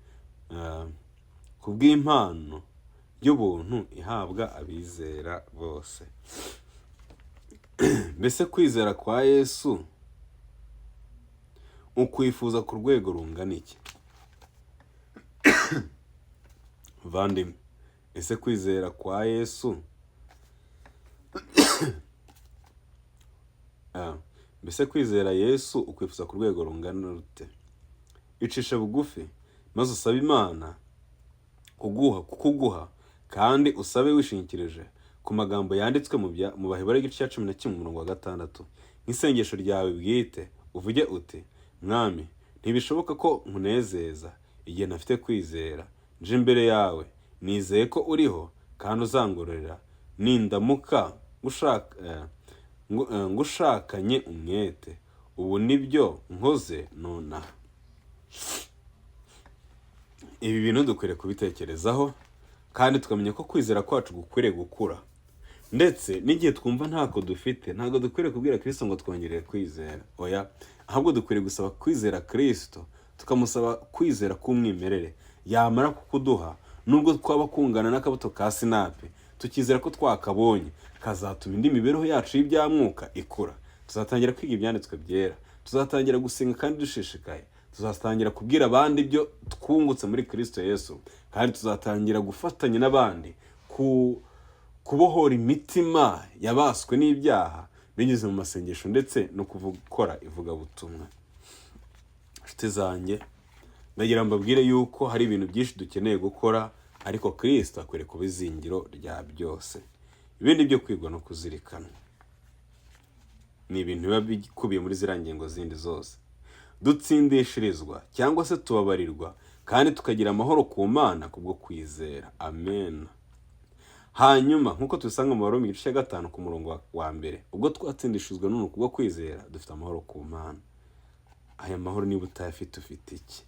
ku bw'impano y'ubuntu ihabwa abizera bose. Mbese kwizera kwa Yesu ukwifuza ku rwego rungana iki? Vandimwe, ese kwizera kwa Yesu mbese kwizera Yesu ukwifuza ku rwego rungana rute? Icishe bugufi maze usabe Imana kukuguha, kandi usabe wishingikirije ku magambo yanditswe mu Baheburayo igice cya 11:6. Nk'isengesho ryawe bwite uvuge uti: Mwami, ntibishoboka ko nkunezeza igihe ntafite kwizera. Nje imbere yawe nizeye ko uriho kandi uzangororera, nindamuka ngushakanye umwete. Ubu nibyo nkoze nonaha. Ibi bintu dukwiriye kubitekerezaho, kandi tukamenya ko kwizera kwacu gukwiriye gukura. ndetse n'igihe twumva ntako dufite ntabwo dukwiriye kubwira Kristo ngo twongerere kwizera, oya, ahubwo dukwiriye gusaba kwizera Kristo, tukamusaba kwizera k'umwimerere. Yamara kukuduha, nubwo twaba kungana n'akabuto ka sinapi, tukizera ko twakabonye, kazatuma indi mibereho yacu y'ibyamwuka ikura. Tuzatangira kwiga ibyanditswe byera, tuzatangira gusenga kandi dushishikaye, tuzatangira kubwira abandi ibyo twungutse muri Kristo Yesu, kandi tuzatangira gufatanya n'abandi kubohora imitima yabaswe n'ibyaha binyuze mu masengesho ndetse no gukora ivugabutumwa. Inshuti zanjye, ndagira mbabwire yuko hari ibintu byinshi dukeneye gukora, ariko Kristo akwiriye kuba izingiro rya byose. Ibindi byo kwigwa no kuzirikana ni ibintu biba bikubiye muri ziriya ngingo zindi zose. Dutsindishirizwa cyangwa se tubabarirwa kandi tukagira amahoro ku Mana kubwo kwizera. Amen. Hanyuma nk'uko tubisanga mu Baroma igice cya 5 ku murongo wa 1, ubwo twatsindishizwa n'umuntu kubwo kwizera, dufite amahoro ku Mana. Aya mahoro niba utayafite ufite iki?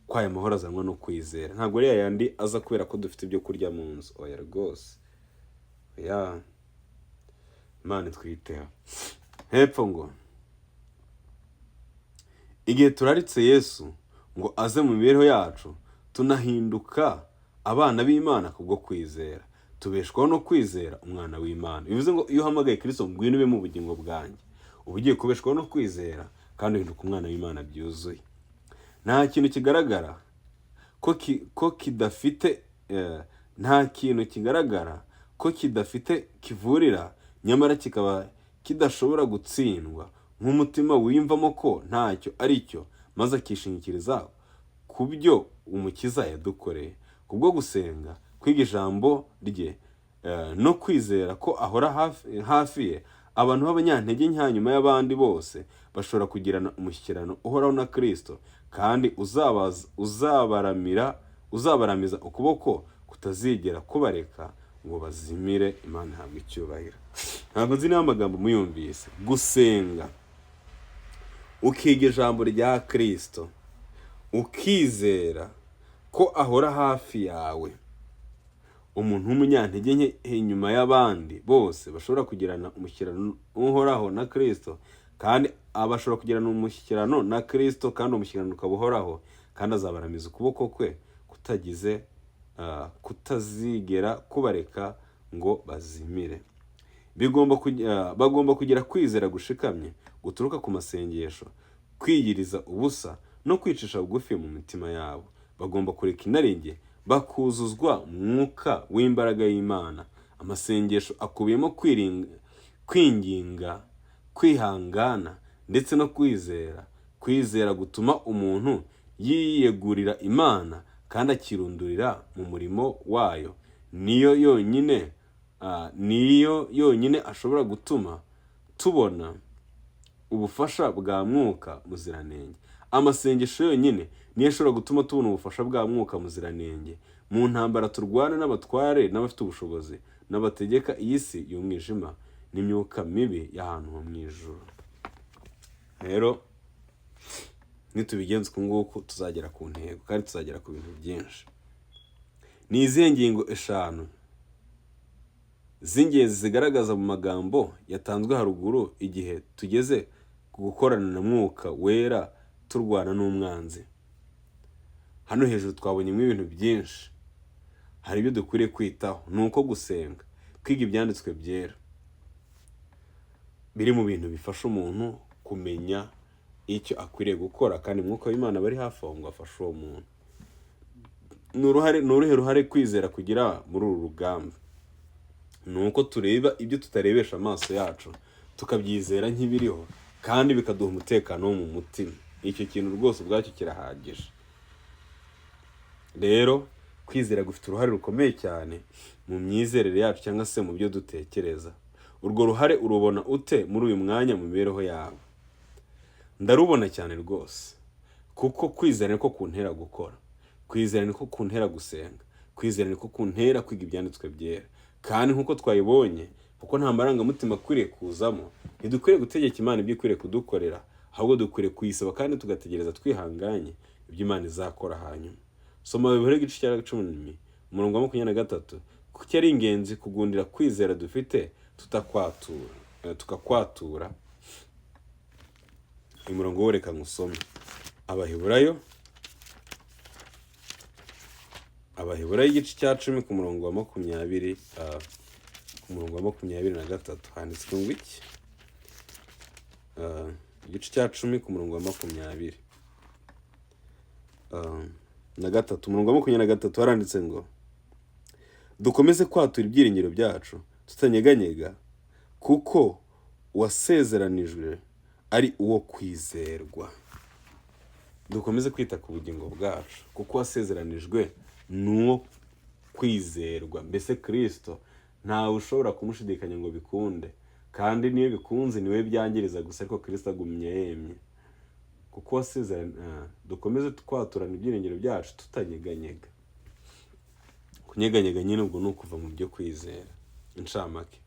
Ko aya mahoro azanwa no kwizera, ntabwo ari yandi aza kubera ko dufite ibyo kurya mu nzu, oya rwose. Oya, Imana twiteho. Hepfo ngo igihe turaritse Yesu ngo aze mu mibereho yacu, tunahinduka abana b'Imana kubwo kwizera. Tubeshwaho no kwizera umwana w'Imana. Bivuze ngo iyo uhamagaye Kristo ngwino ube mu bugingo bwanjye, uba ugiye kubeshwaho no kwizera kandi uhinduka umwana w'Imana byuzuye. Nta kintu kigaragara ko kidafite kivurira, nyamara kikaba kidashobora gutsindwa, nk'umutima wiyumvamo ko ntacyo ari cyo, maze akishingikiriza ku byo Umukiza yadukoreye. Kubwo gusenga, kwiga ijambo rye no kwizera ko ahora hafi ye, abantu b'abanyantege nke nyuma y'abandi bose bashobora kugirana umushyikirano uhoraho na Kristo, kandi uzabaramiza ukuboko kutazigera kubareka ngo bazimire. Imana ihabwe icyubahiro. Ntabwo nzi niba amagambo muyumvise. Gusenga, ukiga ijambo rya Kristo, ukizera ko ahora hafi yawe, umuntu w'umunyantege nke nyuma y'abandi bose bashobora kugirana umushyikirano uhoraho na Kristo, kandi abashobora kugirana umushyikirano na Kristo, kandi umushyikirano ukaba uhoraho, kandi azabaramiza ukuboko kwe kutazigera kubareka ngo bazimire. Bagomba kugira kwizera gushikamye guturuka ku masengesho, kwiyiriza ubusa no kwicisha bugufi mu mitima yabo. Bagomba kureka inarinjye, bakuzuzwa umwuka w'imbaraga y'Imana. Amasengesho akubiyemo kwinginga, kwihangana ndetse no kwizera. Kwizera gutuma umuntu yiyegurira Imana kandi akirundurira mu murimo wayo. Niyo yonyine ashobora gutuma tubona ubufasha bwa Mwuka Muziranenge. Amasengesho yonyine niyo ashobora gutuma tubona ubufasha bwa Mwuka Muziranenge mu ntambara turwana n'abatware n'abafite ubushobozi n'abategeka iyi si y'umwijima n'imyuka mibi y'ahantu ho mu ijuru. Rero nitubigenza uku nguku tuzagera ku ntego kandi tuzagera ku bintu byinshi. Ni izihe ngingo 5 z'ingenzi zigaragaza mu magambo yatanzwe haruguru igihe tugeze ku gukorana na Mwuka Wera turwana n'umwanzi? Hano hejuru twabonyemo ibintu byinshi. Hari ibyo dukwiriye kwitaho, ni uko gusenga, kwiga ibyanditswe byera, biri mu bintu bifasha umuntu kumenya icyo akwiriye gukora, kandi Mwuka w'Imana bari hafi aho ngo afashe uwo muntu. Ni uruhe ruhare kwizera kugira muri uru rugamba? Ni uko tureba ibyo tutarebesha amaso yacu, tukabyizera nk'ibiriho, kandi bikaduha umutekano wo mu mutima. Icyo kintu rwose ubwacyo kirahagije. Rero kwizera gufite uruhare rukomeye cyane mu myizerere yacu cyangwa se mu byo dutekereza. Urwo ruhare urubona ute muri uyu mwanya mu mibereho yawe? Ndarubona cyane rwose, kuko kwizera niko kuntera gukora, kwizera niko kuntera gusenga, kwizera niko kuntera kwiga ibyanditswe byera. Kandi nk'uko twayibonye, kuko nta marangamutima akwiriye kuzamo, ntidukwiriye gutegeka Imana ibyo ikwiriye kudukorera, ahubwo dukwiriye kuyisaba kandi tugategereza twihanganye ibyo Imana izakora hanyuma. Soma Bibiri igice cya 10 umurongo wa 23 kuko ari ingenzi kugundira kwizera dufite tukakwatura. uyu murongo wo reka ngusome. Abaheburayo igice cya 10 ku murongo wa 20 ku murongo wa 23 handitswe ngo iki? Igice cya 10 ku murongo wa 20 na gatatu, umurongo wa 23 haranditse ngo dukomeze kwatura ibyiringiro byacu tutanyeganyega, kuko wasezeranijwe ari uwo kwizerwa. Dukomeze kwita ku bugingo bwacu kuko wasezeranijwe n'uwo kwizerwa. Mbese Kristo ntawe ushobora kumushidikanya ngo bikunde, kandi niyo bikunze niwe byangiriza gusa, ariko Kristo agumye yemye. Kuko dukomeze twaturana ibyiringiro byacu tutanyeganyega. Kunyeganyega nyine ubwo ni ukuva mu byo kwizera. Incamake,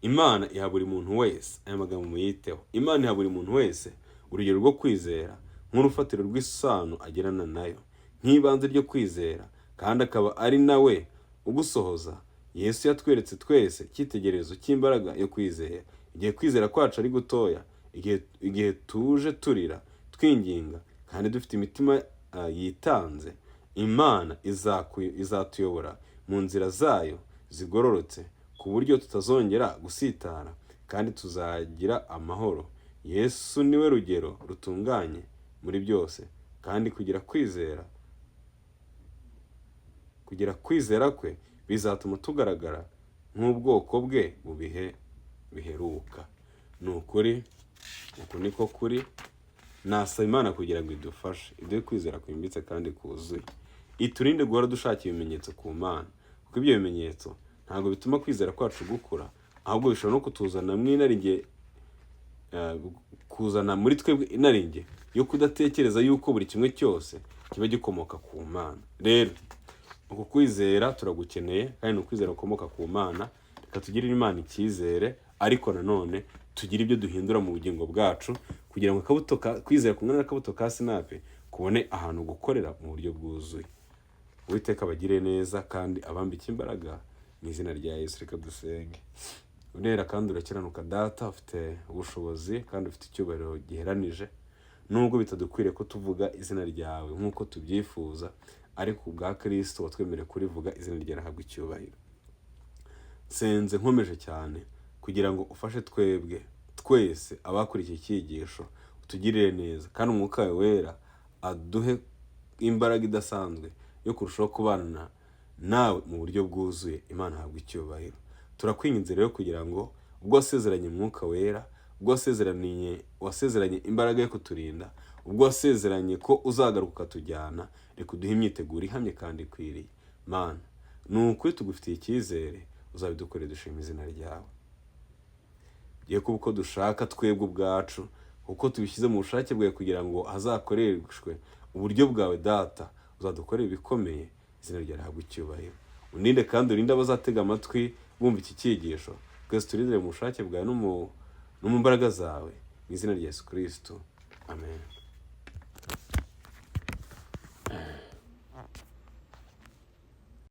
Imana iha buri muntu wese, aya magambo muyiteho, Imana iha buri muntu wese urugero rwo kwizera nk'urufatiro rw'isano agirana nayo, nk'ibanze ryo kwizera, kandi akaba ari nawe ugusohoza. Yesu yatweretse twese icyitegererezo cy'imbaraga yo kwizera. Igihe kwizera kwacu ari gutoya, igihe tuje turira twinginga kandi dufite imitima yitanze, Imana izatuyobora mu nzira zayo zigororotse, ku buryo tutazongera gusitara kandi tuzagira amahoro. Yesu niwe rugero rutunganye muri byose, kandi kugira kwizera kwe bizatuma tugaragara nk'ubwoko bwe mu bihe biheruka. Ni ukuri, uku niko kuri. Nasaba Imana kugira ngo idufashe, iduhe kwizera kwimbitse kandi kuzuye, iturinde guhora dushaka ibimenyetso ku Mana, kuko ibyo bimenyetso ntabwo bituma kwizera kwacu gukura, ahubwo bishobora no kutuzana kuzana muri twebwe inaringe yo kudatekereza yuko buri kimwe cyose kiba gikomoka ku Mana. Rero uku kwizera turagukeneye, kandi ni ukwizera gukomoka ku Mana. Reka tugirire Imana icyizere, ariko nanone tugire ibyo duhindura mu bugingo bwacu, kugira ngo kwizera kumwe n'akabuto ka sinapi kubone ahantu gukorera mu buryo bwuzuye. Uwiteka abagire neza kandi abambike imbaraga mu izina rya Yesu. Reka dusenge. Urera kandi urakiranuka Data, ufite ubushobozi kandi ufite icyubahiro giheranije, nubwo bitadukwiriye ko tuvuga izina ryawe nk'uko tubyifuza, ariko ubwa Kristo watwemereye kurivuga, izina ryawe rihabwa icyubahiro. Nsenze nkomeje cyane kugira ngo ufashe twese abakurikiye icyigisho, utugirire neza, kandi umwuka wawe wera aduhe imbaraga idasanzwe yo kurushaho kubana nawe mu buryo bwuzuye. Imana ihabwa icyubahiro. Turakwinginze rero kugira ngo ubwo wasezeranye umwuka wera, ubwo wasezeranye imbaraga yo kuturinda, ubwo wasezeranye ko uzagaruka ukatujyana, reka uduhe imyiteguro ihamye kandi ikwiriye. Mana, ni ukuri tugufitiye icyizere, uzabidukorere dushima izina ryawe. Giye kuba uko dushaka twebwe ubwacu, kuko tubishyize mu bushake bwawe kugira ngo hazakoreshwe uburyo bwawe Data, uzadukorera ibikomeye, izina ryawe rihabwa icyubahiro. Uninde kandi urinde abazatega amatwi bumva iki cyigisho, twese turindire mu bushake bwawe no mu mbaraga zawe, mu izina rya Yesu Kristo. Amen.